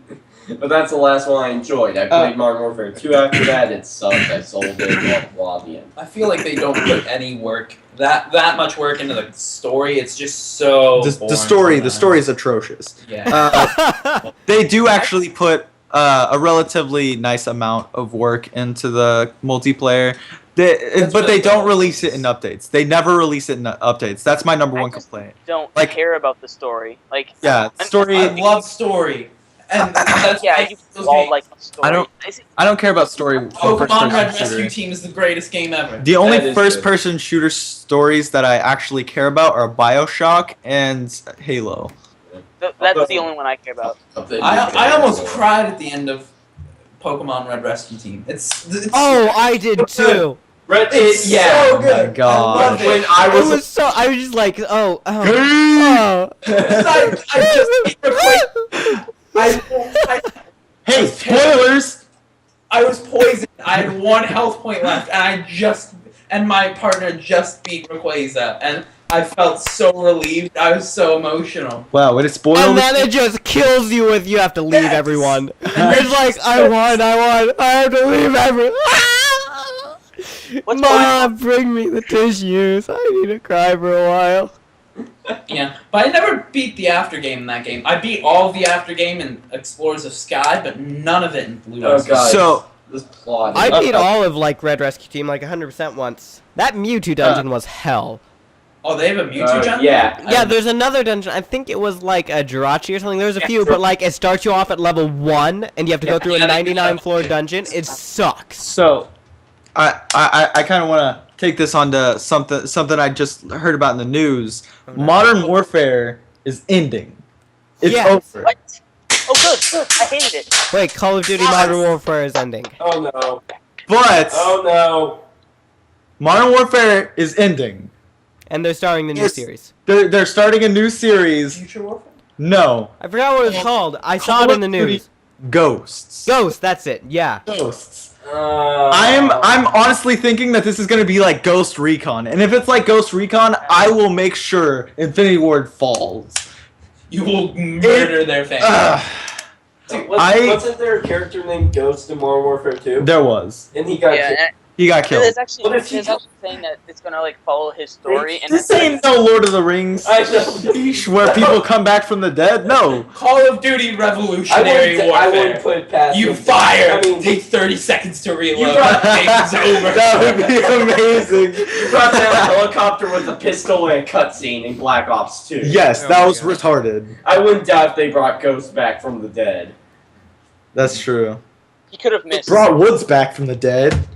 S5: but that's the last one I enjoyed. I played Modern Warfare 2 after that. It sucked. I sold it. Blah, blah, the end.
S2: I feel like they don't put any work, that much work into the story. It's just so
S4: The
S2: boring
S4: story
S2: sometimes.
S4: is atrocious.
S2: Yeah.
S4: They do actually put a relatively nice amount of work into the multiplayer. But they
S2: really
S4: don't
S2: nice.
S4: release it in updates. They never release it in updates. That's my number
S3: I
S4: one
S3: just
S4: complaint.
S3: don't
S4: Like-
S3: care about the story. Like,
S4: Yeah, the story.
S2: I love story. And that's
S3: yeah,
S2: why
S3: you
S2: those
S3: all
S2: games-
S3: like the story.
S4: I don't-
S3: Is it-
S4: I don't care about story.
S2: Pokemon Red Rescue Team is the greatest game ever.
S4: The only
S5: That is
S4: first-person shooter stories that I actually care about are BioShock and Halo.
S3: that's the only one I care about.
S2: I almost cried at the end of Pokemon Red Rescue Team. It's
S1: Oh, I did too.
S2: yeah.
S5: so
S4: Oh
S5: good.
S4: my god.
S5: When I
S1: It
S5: was
S1: was so. I was just like, oh.
S2: I just replaced. I
S4: Hey, spoilers!
S2: I was poisoned. I had 1 health point left, and my partner just beat Rayquaza, and I felt so relieved. I was so emotional.
S4: Wow, would it spoil
S1: And
S4: the-
S1: then it just kills you with you have to leave
S2: Yes.
S1: everyone. It's like, I have to leave everyone.
S3: What's
S1: Mom, bring me the tissues. I need to cry for a while.
S2: Yeah, but I never beat the after game in that game. I beat all of the after game in Explorers of Sky, but none of it in Blue
S5: Oh,
S2: Rescue.
S5: God.
S4: So,
S5: this plot.
S1: I beat all of like Red Rescue Team like 100% once. That Mewtwo dungeon was hell.
S2: Oh, they have a Mewtwo dungeon?
S5: Yeah.
S1: Yeah, there's another dungeon. I think it was like a Jirachi or something. There's a
S2: Yeah,
S1: few, but like it starts you off at level 1, and you have to go through a
S2: Yeah, they do
S1: 99
S2: that.
S1: floor dungeon. It sucks.
S4: So, I kind of want to take this onto something I just heard about in the news. Modern Warfare is ending. It's
S1: Yes.
S4: over.
S3: What? Oh, good. I hated it.
S1: Wait, Call of Duty Modern Warfare is ending.
S5: Oh no.
S4: But
S5: Oh no.
S4: Modern Warfare is ending.
S1: And they're starting the new
S4: Yes.
S1: series.
S4: They're starting a new series.
S5: Future Warfare?
S4: No.
S1: I forgot what it's called. I saw it
S4: Call
S1: in the
S4: of Duty
S1: news.
S4: Ghosts.
S1: Ghost, that's it. Yeah.
S4: Ghosts. I'm honestly thinking that this is gonna be like Ghost Recon, and if it's like Ghost Recon, I will make sure Infinity Ward falls.
S2: You will murder their family.
S5: Wasn't there a character named Ghost in Modern Warfare 2?
S4: There was.
S5: And he got
S3: Yeah,
S5: killed.
S3: and
S4: He got killed.
S3: it's actually,
S5: What if he
S3: it's actually saying that it's gonna like follow his story, and
S4: This ain't no Lord of the Rings.
S5: I know.
S4: Where people come back from the dead. No.
S2: Call of Duty Revolutionary
S5: I wouldn't
S2: Warfare.
S5: put it past
S2: You
S5: him.
S2: fire!
S5: I mean,
S2: Take 30 seconds to reload.
S5: You brought-
S2: Game's over.
S4: That would be amazing.
S5: you brought down a helicopter with a pistol and a cutscene in Black Ops 2.
S4: Yes,
S1: Oh
S4: that
S1: my
S4: was
S1: God.
S4: retarded.
S5: I wouldn't doubt if they brought Ghost back from the dead.
S4: That's true.
S3: he could have missed.
S4: Brought Woods back from the dead.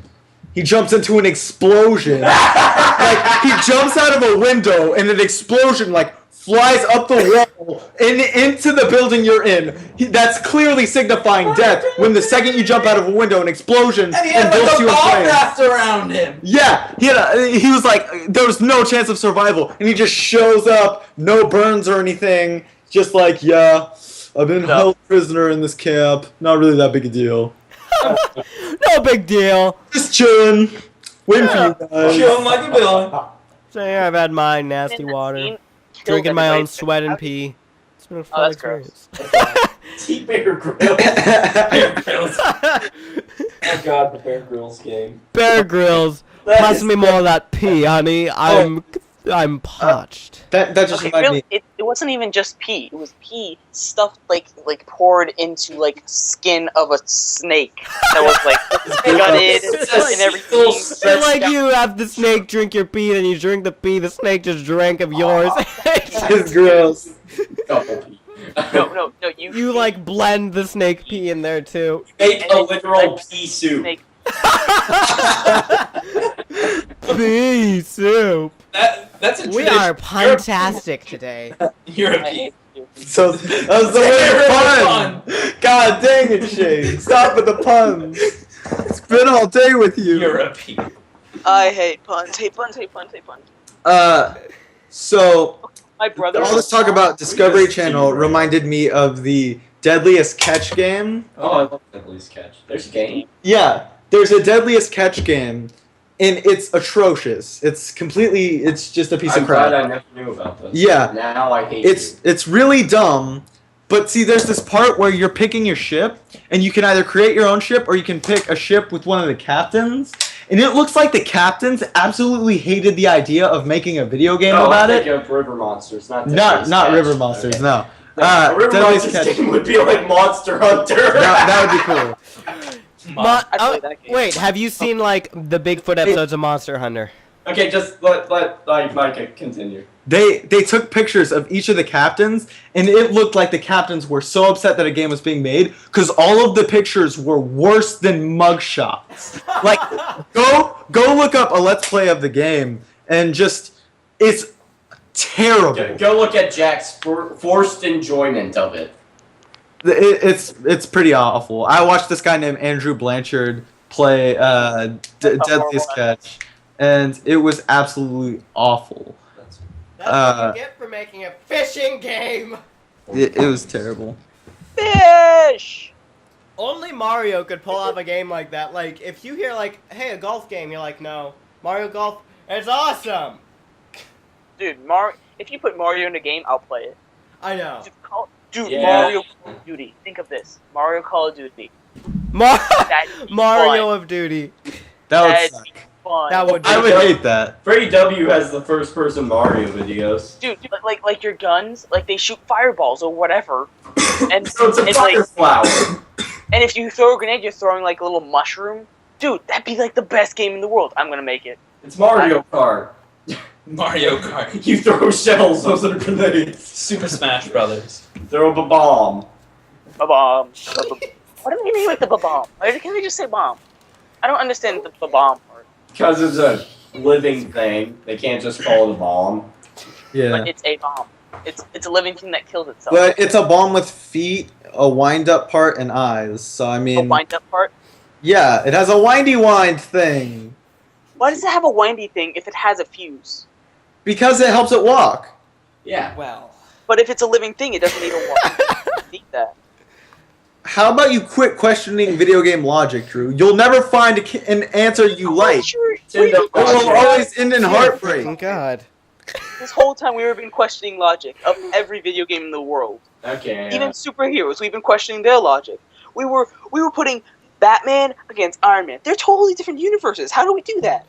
S4: He jumps into an explosion. Like, he jumps out of a window and an explosion, like, flies up the wall and into the building you're in. That's clearly signifying death when the second you jump out of a window, an explosion
S2: And he had
S4: engulfs
S2: like a
S4: you in
S2: bomb
S4: flames.
S2: wrapped around him.
S4: Yeah, he was like, there was no chance of survival, and he just shows up, no burns or anything, just like, yeah, I've been held prisoner in this camp, not really that big a deal.
S1: No big deal.
S4: Just chilling, waiting for you guys.
S2: Chilling like a villain.
S1: So here I've had my
S3: And
S1: nasty
S3: that
S1: water.
S3: scene killed
S1: Drinking my own
S3: everybody.
S1: sweat and pee. It's been a fun
S3: that's gross.
S1: experience.
S5: T Bear Grylls.
S2: Bear Grylls.
S5: Oh god, the Bear Grylls game.
S1: Bear Grylls.
S5: That
S1: Pass
S5: is-
S1: me more of that pee, honey. I'm parched.
S4: That just
S3: Okay,
S4: reminded
S3: really,
S4: me.
S3: it wasn't even just pee. It was pee stuffed like poured into like skin of a snake that was like gutted
S2: It's
S3: and everything.
S2: little
S1: It's like you have the snake drink your pee, then you drink the pee, the snake just drank of yours.
S4: It's gross.
S5: Double P.
S3: No.
S1: You like blend the snake pee in there too.
S5: Make a literal pea soup.
S3: snake.
S1: Pee soup.
S2: That's a
S1: We
S2: tradition.
S1: are puntastic today.
S2: You're a
S3: I
S2: pea.
S3: hate you.
S4: So that was the
S2: Terrible
S4: word pun. God dang it, Shane! Stop with the puns. It's been all day with you.
S2: You're a pea.
S3: I hate puns. Hate puns. Hate puns. Hate puns.
S4: So
S3: My brother.
S4: all this talk about Discovery Channel reminded me of the Deadliest Catch game.
S5: Oh, I love Deadliest Catch. There's a game?
S4: Yeah, there's a Deadliest Catch game, and it's atrocious. It's just a piece
S5: I'm
S4: of crap.
S5: glad I never knew about this.
S4: Yeah.
S5: Now I hate
S4: It's really dumb, but see, there's this part where you're picking your ship, and you can either create your own ship or you can pick a ship with one of the captains. And it looks like the captains absolutely hated the idea of making a video game about it.
S5: Of River Monsters, not
S4: Not
S5: Deadliest
S4: River
S5: Catch.
S4: Monsters,
S5: Okay.
S4: no.
S5: A River
S4: Deadliest
S5: Monsters
S4: Catch.
S5: game would be like Monster Hunter.
S4: That would be cool.
S3: I played that game.
S1: Wait, have you seen like the Bigfoot episodes of Monster Hunter?
S5: Okay, just let Micah continue.
S4: They took pictures of each of the captains, and it looked like the captains were so upset that a game was being made because all of the pictures were worse than mugshots. Like, go look up a Let's Play of the game, and just it's terrible.
S5: Go look at Jack's forced enjoyment of it.
S4: It's pretty awful. I watched this guy named Andrew Blanchard play Deadliest Catch, and it was absolutely awful.
S1: That's what you get for making a fishing game.
S4: It was terrible.
S3: Fish.
S1: Only Mario could pull off a game like that. Like, if you hear like, hey, a golf game, you're like, no, Mario Golf, it's awesome.
S3: Dude, if you put Mario in a game, I'll play it.
S1: I know.
S3: Dude,
S5: Yeah.
S3: Mario Call of Duty. Think of this. Mario Call of Duty. That'd be
S1: Mario
S3: fun.
S1: of Duty.
S4: That would
S3: That'd
S4: suck.
S3: be fun.
S1: That would.
S4: I would hate that.
S5: Freddy W has the first person Mario videos.
S3: Dude, like your guns, like they shoot fireballs or whatever, and
S5: So it's a
S3: like,
S5: fire flower.
S3: and if you throw a grenade, you're throwing like a little mushroom. Dude, that'd be like the best game in the world. I'm gonna make it.
S5: It's Mario Kart.
S2: Mario Kart.
S5: You throw shells, those are grenades.
S2: Super Smash Brothers.
S5: Throw a bomb.
S3: Ba-bomb. What do you mean with the ba-bomb? Why can't they just say bomb? I don't understand the ba-bomb part.
S5: Because it's a living thing. They can't just call it a bomb.
S4: Yeah.
S3: But it's a bomb. It's a living thing that kills itself.
S4: But it's a bomb with feet, a wind-up part, and eyes. So I
S3: The
S4: mean,
S3: wind-up part.
S4: yeah, it has a windy wind thing
S3: Why does it have a windy thing if it has a fuse?
S4: because it helps it walk.
S5: Yeah.
S1: Well.
S3: But if it's a living thing, it doesn't need a wand. It doesn't need that.
S4: How about you quit questioning video game logic, Drew? You'll never find an answer you like.
S3: Sure.
S5: Nintendo
S4: It will always end in heartbreak.
S1: Fucking God.
S3: This whole time we've been questioning logic of every video game in the world.
S5: Okay.
S3: Even superheroes, we've been questioning their logic. We were putting Batman against Iron Man. They're totally different universes. How do we do that?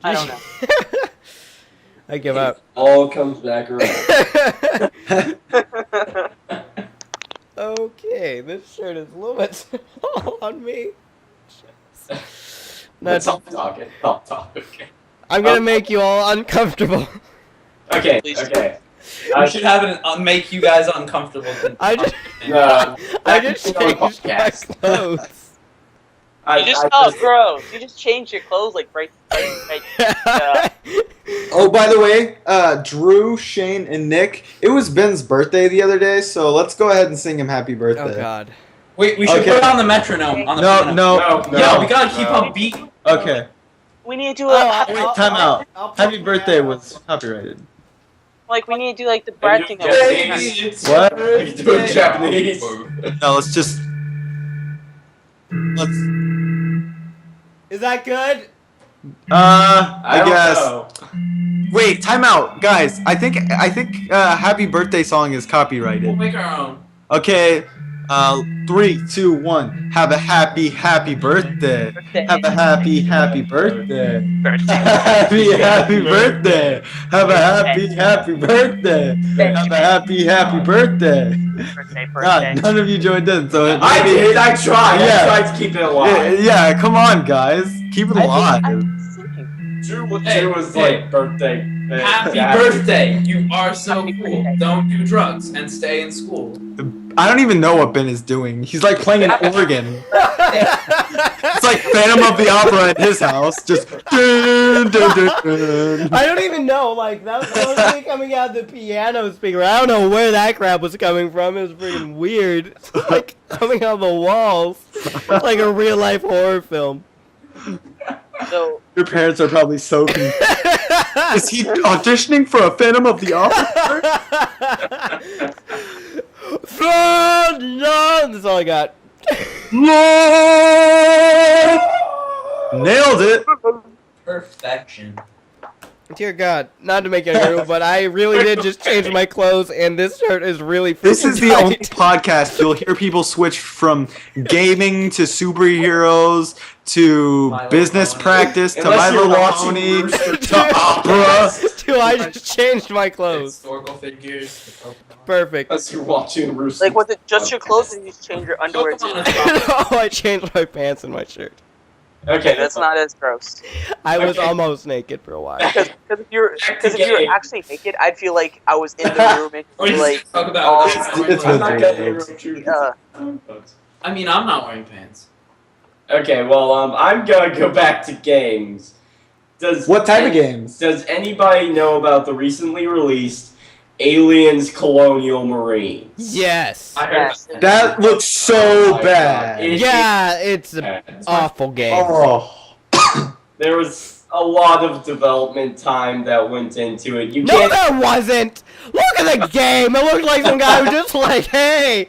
S3: I don't know.
S1: I give up.
S5: All comes back around.
S1: Okay, this shirt is a little bit small on me.
S5: Let's
S1: That's,
S5: stop talking. Stop talking.
S1: I'm gonna make you all uncomfortable.
S5: Okay.
S3: Please.
S5: Okay.
S2: I should have it make you guys uncomfortable.
S1: I just,
S5: No.
S1: I just
S5: Back to the
S1: changed my
S5: podcast.
S1: clothes.
S3: You just gross. You just changed your clothes like right.
S4: Oh, by the way, Drew, Shane, and Nick, it was Ben's birthday the other day, so let's go ahead and sing him happy birthday.
S1: Oh God.
S2: Wait, we should
S4: Okay.
S2: put it on the metronome. On the
S4: No,
S2: piano.
S4: no.
S2: Yeah, we gotta keep on beat.
S4: Okay.
S3: We need to do a
S4: Wait, time out. Happy birthday was copyrighted.
S3: like we need to do like the Brad thing.
S5: Japanese.
S4: What?
S5: You do it Japanese.
S4: No, let's just. Let's.
S1: Is that good?
S4: I
S5: don't
S4: guess.
S5: know.
S4: Wait, time out, guys. I think happy birthday song is
S2: We'll
S4: copyrighted.
S2: make our own.
S4: Okay. 3, 2, 1. Have a happy birthday. Have a happy birthday. Happy birthday. Have a happy birthday. Have a happy birthday. God, none of you joined in, so
S5: I did. I tried.
S4: Yeah.
S5: I tried to keep it alive.
S4: Yeah, come on, guys. Keep it alive.
S5: Drew
S2: Hey,
S5: was
S2: hey.
S5: like birthday.
S2: Happy birthday! You are so cool. Don't do drugs and stay in school.
S4: I don't even know what Ben is doing. He's like playing an organ. It's like Phantom of the Opera at his house. Just. Dun, dun, dun, dun.
S1: I don't even know. Like that was mostly coming out the piano speaker. I don't know where that crap was coming from. It was freaking weird. It's like coming out the walls, like a real life horror film.
S3: So
S4: Your parents are probably so confused. Is he auditioning for a Phantom of the Opera?
S1: That's all I got.
S4: Nailed it.
S2: Perfection.
S1: Dear God, not to make it hurt, but I really did just change my clothes, and this shirt is really.
S4: This is the
S1: tight.
S4: only podcast you'll hear people switch from gaming to superheroes to
S2: My Little
S4: business
S2: Pony.
S4: practice to
S5: Unless
S4: My
S5: you're
S4: Little
S5: watching
S4: Pony
S5: Rooster
S4: to opera.
S1: Dude, I just changed my clothes.
S2: Historical figures.
S1: Perfect.
S5: As you're watching Rooster.
S3: like was it just your clothes, and you just change your underwear
S2: Pokemon
S3: too?
S2: is
S1: No, I changed my pants and my shirt.
S5: Okay,
S3: That's not as gross.
S1: I was
S5: Okay.
S1: almost naked for a while.
S3: Because if you're
S5: Back to
S3: because if you're
S5: game.
S3: actually naked, I'd feel like I was in the room and
S2: Or
S3: you're
S2: just
S3: like,
S2: talk about.
S4: It's
S5: I'm not
S4: winter,
S5: getting
S4: babes.
S5: Rooster.
S2: I mean, I'm not wearing pants.
S5: Okay, well, I'm gonna go back to games.
S4: What type of games?
S5: Does anybody know about the recently released Aliens Colonial Marines?
S1: Yes.
S2: I heard
S3: Yes.
S2: about
S4: That looks so
S5: Oh my
S4: bad.
S5: God.
S1: Yeah, it's an
S5: It's
S1: awful game.
S4: Oh.
S5: There was a lot of development time that went into it. You
S1: No,
S5: can't.
S1: there wasn't. Look at the game. It looked like some guy who just like, hey,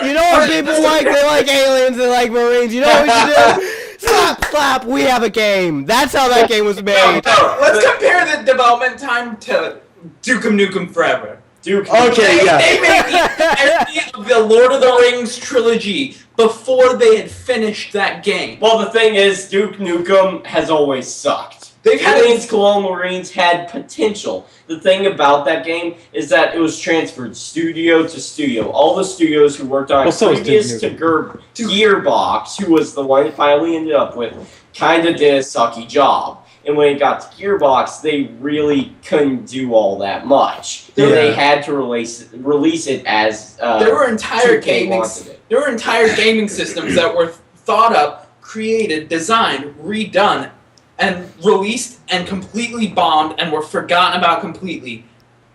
S1: you know what people like? They like aliens. They like Marines. You know what we should do? Slap, slap. We have a game. That's how that game was made.
S2: No, let's compare the development time to Duke 'Em Nukem Forever.
S5: Duke.
S4: Okay, yeah.
S2: They made the entirety of the Lord of the Rings trilogy before they had finished that game.
S5: Well, the thing is, Duke Nukem has always sucked.
S2: They've had
S5: Aliens Colonial Marines had potential. The thing about that game is that it was transferred studio to studio. All the studios who worked on
S4: Well,
S5: it
S4: so is
S5: previous
S4: Duke
S5: to Gearbox, who was the one it finally ended up with, kind of did a sucky job. And when it got to Gearbox, they really couldn't do all that much. So
S4: Yeah.
S5: they had to release it as
S2: There were entire
S5: 2K
S2: gaming.
S5: wanted it.
S2: There were entire gaming systems that were thought up, created, designed, redone, and released and completely bombed and were forgotten about completely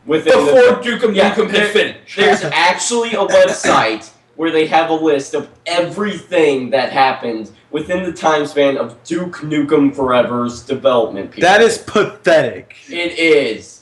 S5: within
S2: Before Duke Nukem
S5: Yeah,
S2: had finished.
S5: There's actually a website where they have a list of everything that happened within the time span of Duke Nukem Forever's development period.
S4: That is pathetic.
S5: It is.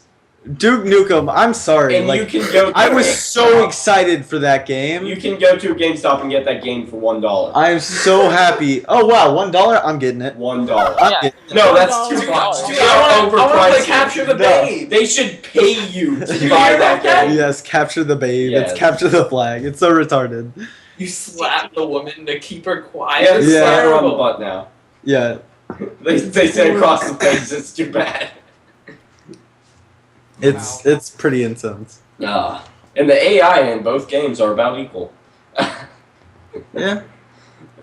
S4: Duke Nukem, I'm sorry.
S5: And you
S4: Like,
S5: can go to
S4: I was so
S5: GameStop.
S4: excited for that game.
S5: You can go to a GameStop and get that game for $1.
S4: I'm so happy. Oh wow, $1? I'm getting it.
S5: $1.
S4: I'm
S3: Yeah.
S4: getting it.
S5: No, that's
S3: $1.
S5: too much.
S3: Dude,
S5: They
S2: I
S5: are
S2: want to
S5: overpriced.
S2: play Capture the
S4: No.
S2: Babe.
S5: They should pay you to
S2: You
S5: buy
S2: hear
S5: that
S2: that?
S5: game.
S4: Yes, capture the babe.
S5: Yes.
S4: It's capture the flag. It's so retarded.
S2: You slap the woman to keep her
S5: I
S2: quiet.
S5: have to
S4: Yeah.
S5: slap her on the butt now.
S4: Yeah.
S5: They say across the face, it's too bad.
S4: It's pretty intense.
S5: And the AI in both games are about equal.
S4: Yeah.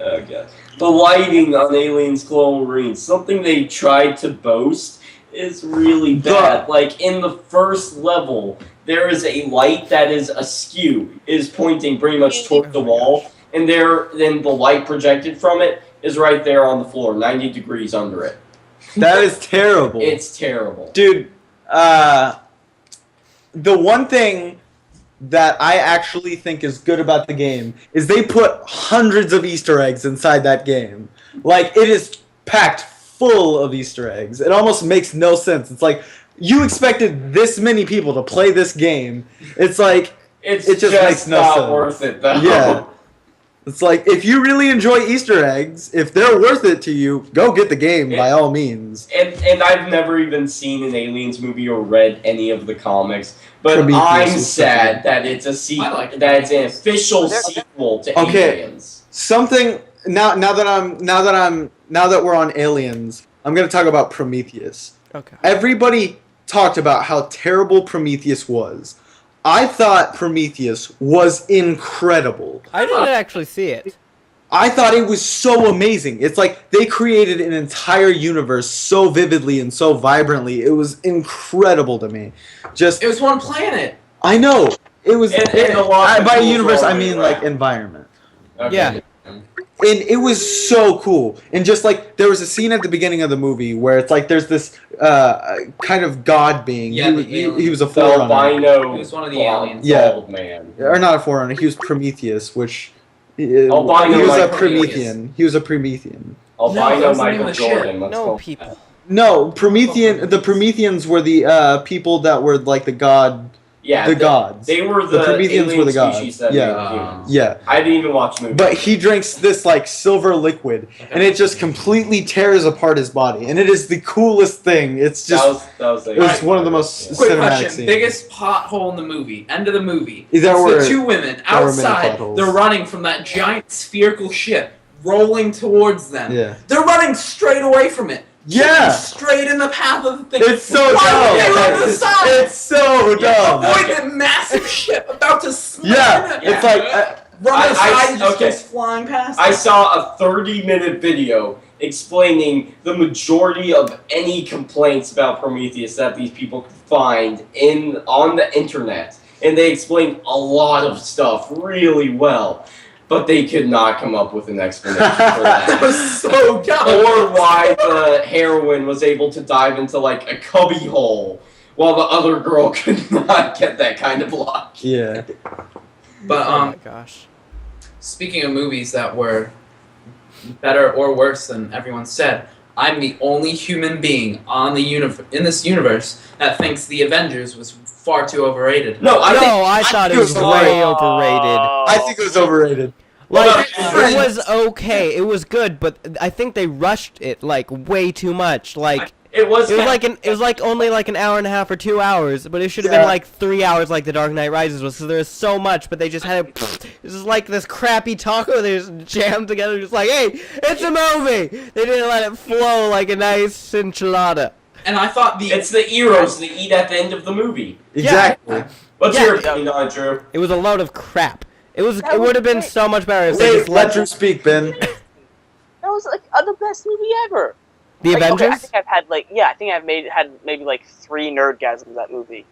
S5: Oh god. The lighting on Aliens Global Marines, something they tried to boast, is really bad. Like in the first level, there is a light that is askew, is pointing pretty much toward the wall, and then the light projected from it is right there on the floor, 90 degrees under it.
S4: That is terrible.
S5: It's terrible.
S4: Dude, the one thing that I actually think is good about the game is they put hundreds of Easter eggs inside that game. Like, it is packed full of Easter eggs. It almost makes no sense. It's like, you expected this many people to play this game. It's like,
S5: It
S4: just
S5: just
S4: makes no
S5: not
S4: sense.
S5: worth it though.
S4: yeah. It's like, if you really enjoy Easter eggs, if they're worth it to you, go get the game by all means.
S5: And I've never even seen an Aliens movie or read any of the comics, but
S4: Prometheus
S5: I'm
S4: was
S5: sad that it's a
S2: I like it.
S5: that it's an official sequel to
S4: Okay.
S5: Aliens.
S4: Something now that we're on Aliens, I'm gonna talk about Prometheus.
S1: Okay.
S4: Everybody talked about how terrible Prometheus was. I thought Prometheus was incredible.
S1: I didn't actually see it.
S4: I thought it was so amazing. It's like they created an entire universe so vividly and so vibrantly. It was incredible to me. Just
S2: It was one planet.
S4: I know it was
S5: And a lot of
S4: by
S5: people
S4: universe I
S5: throw it
S4: mean
S5: around.
S4: like environment.
S5: Okay.
S1: Yeah.
S4: And it was so cool. And just like there was a scene at the beginning of the movie where it's like there's this kind of god being.
S2: Yeah,
S4: he was a
S5: The
S4: forerunner.
S5: albino
S2: He was one of the
S5: bald-
S2: aliens.
S4: Yeah.
S5: bald man.
S4: Or not a forerunner. He was Prometheus, which
S5: Albino
S4: he was a
S5: like
S4: Promethean. He was a Promethean.
S2: No, that
S5: Albino
S2: was the name
S5: Michael
S2: of the ship.
S5: Jordan. Let's
S1: No
S5: go.
S1: people.
S4: No, Promethean. The Prometheans were the people that were like the god,
S5: Yeah,
S4: the gods.
S5: They were
S4: The
S5: the
S4: Prometheans
S5: alien
S4: were the gods.
S5: species that
S4: Yeah.
S5: made humans.
S4: Yeah,
S5: I didn't even watch the movie.
S4: but he drinks this like silver liquid, and it just completely tears apart his body, and it is the coolest thing. It's just
S5: that was like,
S4: it was one of the most
S2: Quick
S4: cinematic
S2: question:
S4: scenes.
S2: biggest pothole in the movie? End of the movie.
S4: There
S2: It's
S4: were-
S2: the two women
S4: there were many
S2: outside.
S4: potholes.
S2: They're running from that giant spherical ship, rolling towards them.
S4: Yeah.
S2: They're running straight away from it.
S4: Yeah.
S2: Straight in the path of the thing.
S4: It's so
S2: Why
S4: dumb.
S2: would they run to the side?
S4: It's so dumb.
S2: Avoid the massive ship about to slam
S4: Yeah,
S2: it.
S4: it's like
S2: Run to the
S5: I-
S2: side and just
S5: okay.
S2: goes flying past.
S5: I
S2: it.
S5: saw a 30-minute video explaining the majority of any complaints about Prometheus that these people could find on the internet, and they explained a lot of stuff really well, but they could not come up with an explanation for
S2: That
S5: that.
S2: was so dumb.
S5: Or why the heroine was able to dive into like a cubby hole while the other girl could not get that kind of luck.
S4: yeah.
S2: But
S1: Oh my gosh.
S2: speaking of movies that were better or worse than everyone said, I'm the only human being on the in this universe that thinks the Avengers was far too overrated.
S5: No, I think
S1: I thought it was
S4: think-
S1: way overrated.
S4: I think it was overrated.
S1: Like,
S5: Well,
S1: it was okay. It was good, but I think they rushed it like way too much. Like
S5: it was
S1: it was like only like an hour and a half or 2 hours, but it should have
S4: Yeah.
S1: been like 3 hours, like The Dark Knight Rises was. So there was so much, but they just had it. This is like this crappy taco they just jammed together, just like, hey, it's a movie. They didn't let it flow like a nice enchilada.
S2: And I thought
S5: It's the heroes they eat at the end of the movie.
S4: Exactly.
S5: What's
S1: Yeah.
S5: your opinion on it, Drew?
S1: It was a load of crap. It was.
S3: That
S1: It would have been
S3: was
S1: so much better if they
S4: Wait,
S1: just
S4: let
S1: let
S4: Drew speak, Ben.
S3: That was like the best movie ever.
S1: the
S3: Like, okay, I
S1: Avengers.
S3: think I've had like I think I've had maybe like 3 nerdgasms that movie.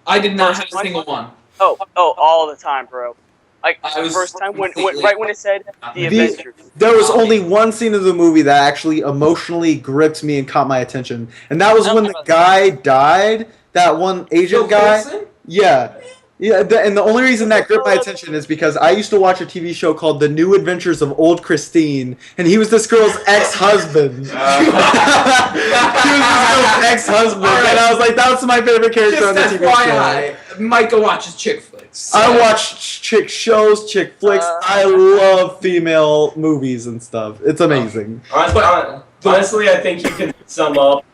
S2: I did not have a single one.
S3: Oh, all the time, bro. Like
S2: I
S3: the
S2: was
S3: first time when
S2: completely-
S3: right when it said the
S4: The-
S3: Avengers.
S4: There was only one scene of the movie that actually emotionally gripped me and caught my attention, and that was when the guy died that one Asian
S5: Bill
S4: guy.
S5: Coulson?
S4: Yeah. Yeah, and the only reason that gripped my attention is because I used to watch a TV show called The New Adventures of Old Christine, and he was this girl's ex-husband. He was this girl's ex-husband, and I was like, that's my favorite character on the
S2: Just
S4: TV show.
S2: FYI, Micah watches chick flicks.
S4: I watch chick shows, chick flicks. I love female movies and stuff. It's amazing.
S5: Honestly, I think you can sum up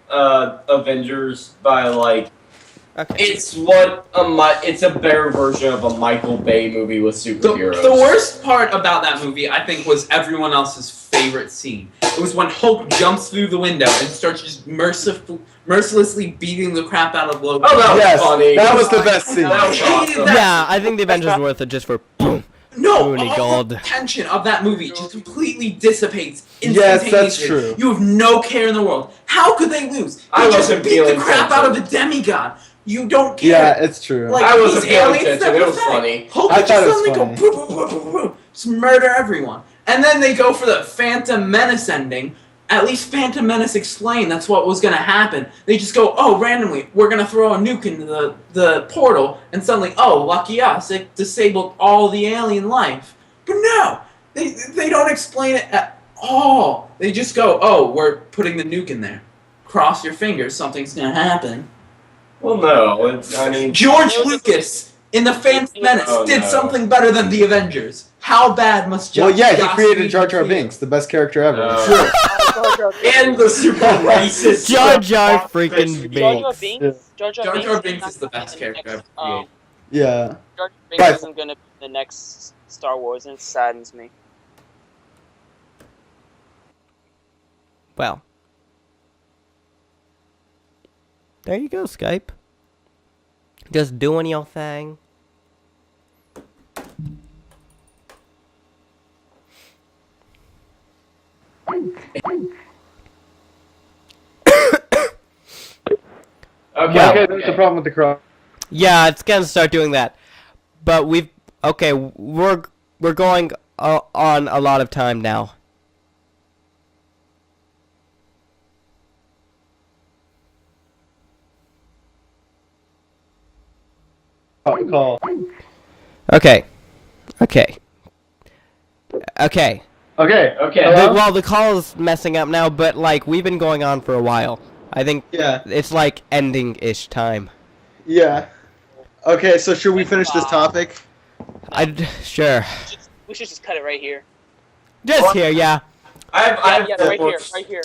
S5: Avengers by like
S1: Okay.
S5: it's a better version of a Michael Bay movie with superheroes.
S2: The worst part about that movie, I think, was everyone else's favorite scene. It was when Hulk jumps through the window and starts just mercilessly beating the crap out of Logan.
S5: Oh, that was
S4: Yes,
S5: funny.
S4: that was the best scene.
S5: That was awesome.
S1: Yeah, I think the Avengers are worth it just for boom.
S2: No,
S1: Oh my
S2: all the
S1: God.
S2: tension of that movie just completely dissipates
S4: Yes,
S2: instantaneously.
S4: that's true.
S2: You have no care in the world. How could they lose? They
S5: I
S2: just
S5: wasn't
S2: beat the
S5: feeling
S2: crap out of
S5: tension.
S2: a demigod. You don't care.
S4: Yeah, it's true.
S2: Like,
S5: I wasn't
S2: these
S5: paying
S2: aliens
S5: attention.
S2: that
S5: It
S2: were
S5: was
S2: fake.
S5: funny.
S2: Hulk
S4: I
S2: would just
S4: thought it was
S2: suddenly go
S4: funny.
S2: boom, boom, boom, boom, boom, just murder everyone. And then they go for the Phantom Menace ending. At least Phantom Menace explained that's what was going to happen. They just go, oh, randomly, we're going to throw a nuke into the portal, and suddenly, oh, lucky us, it disabled all the alien life. But no, they don't explain it at all. They just go, oh, we're putting the nuke in there. Cross your fingers, something's going to happen.
S5: Well, no,
S2: George Lucas in the Phantom Menace
S5: Oh,
S2: did
S5: no.
S2: something better than the Avengers. How bad must
S4: Well, yeah, he
S2: Joss
S4: created
S2: Whedon
S4: Jar Jar
S2: feel?
S4: Binks, the best character ever.
S5: No. and the super racist.
S1: Jar Jar freaking
S3: Jar Jar
S1: Binks.
S3: Binks. Jar
S2: Jar Jar Binks is the best character ever created.
S4: Yeah.
S3: Jar Jar Binks
S4: Right.
S3: isn't gonna be the next Star Wars, and it saddens me.
S1: Well. There you go, Skype. Just doing your thing.
S5: Okay.
S1: Yeah.
S4: Okay, that's the problem with the cross.
S1: Yeah, it's gonna start doing that. But we're going on a lot of time now.
S4: Call.
S1: Okay. Okay. Okay.
S4: Okay.
S5: Okay.
S1: Well, the call is messing up now, but like we've been going on for a while. I think
S4: Yeah.
S1: it's like ending-ish time.
S4: Yeah. Okay, so should we finish this topic?
S1: Sure.
S3: We should just cut it right here.
S1: Just here, yeah.
S5: I've
S3: Yeah, right here.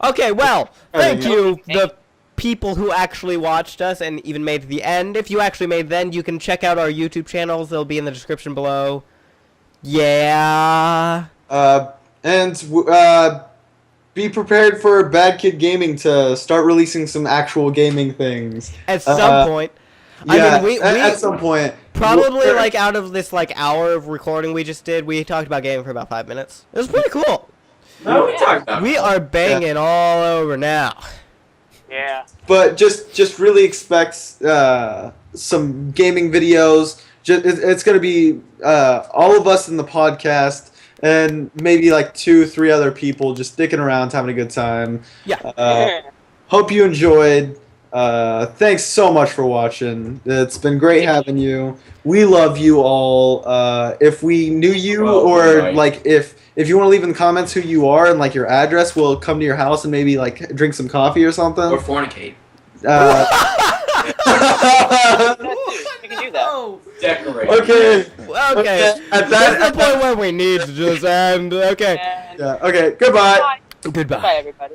S1: Okay, well, thank
S4: There
S1: you, the people who actually watched us and even made it to the end. If you actually made it then, you can check out our YouTube channels. They'll be in the description below. Yeah.
S4: Be prepared for Bad Kid Gaming to start releasing some actual gaming things.
S1: At some point.
S4: Yeah,
S1: I mean,
S4: at some point.
S1: probably like out of this like hour of recording we just did, we talked about gaming for about 5 minutes. It was pretty cool.
S5: No, we talked about
S1: We are banging all over now.
S3: Yeah.
S4: But just really expect some gaming videos. It's going to be all of us in the podcast and maybe like 2-3 other people just sticking around, having a good time.
S1: Yeah.
S4: Hope you enjoyed. Thanks so much for watching. It's been great having you. We love you all. If we knew you or
S5: right.
S4: like if you want to leave in the comments who you are and like your address, we'll come to your house and maybe like drink some coffee or something.
S2: Or fornicate.
S3: You can do that.
S5: Decorate.
S4: Okay.
S1: Okay.
S4: At
S1: That's the
S4: that,
S1: point where we need to just end. Okay.
S3: And
S4: yeah. Okay. Goodbye.
S3: bye.
S1: Goodbye.
S3: Bye, everybody.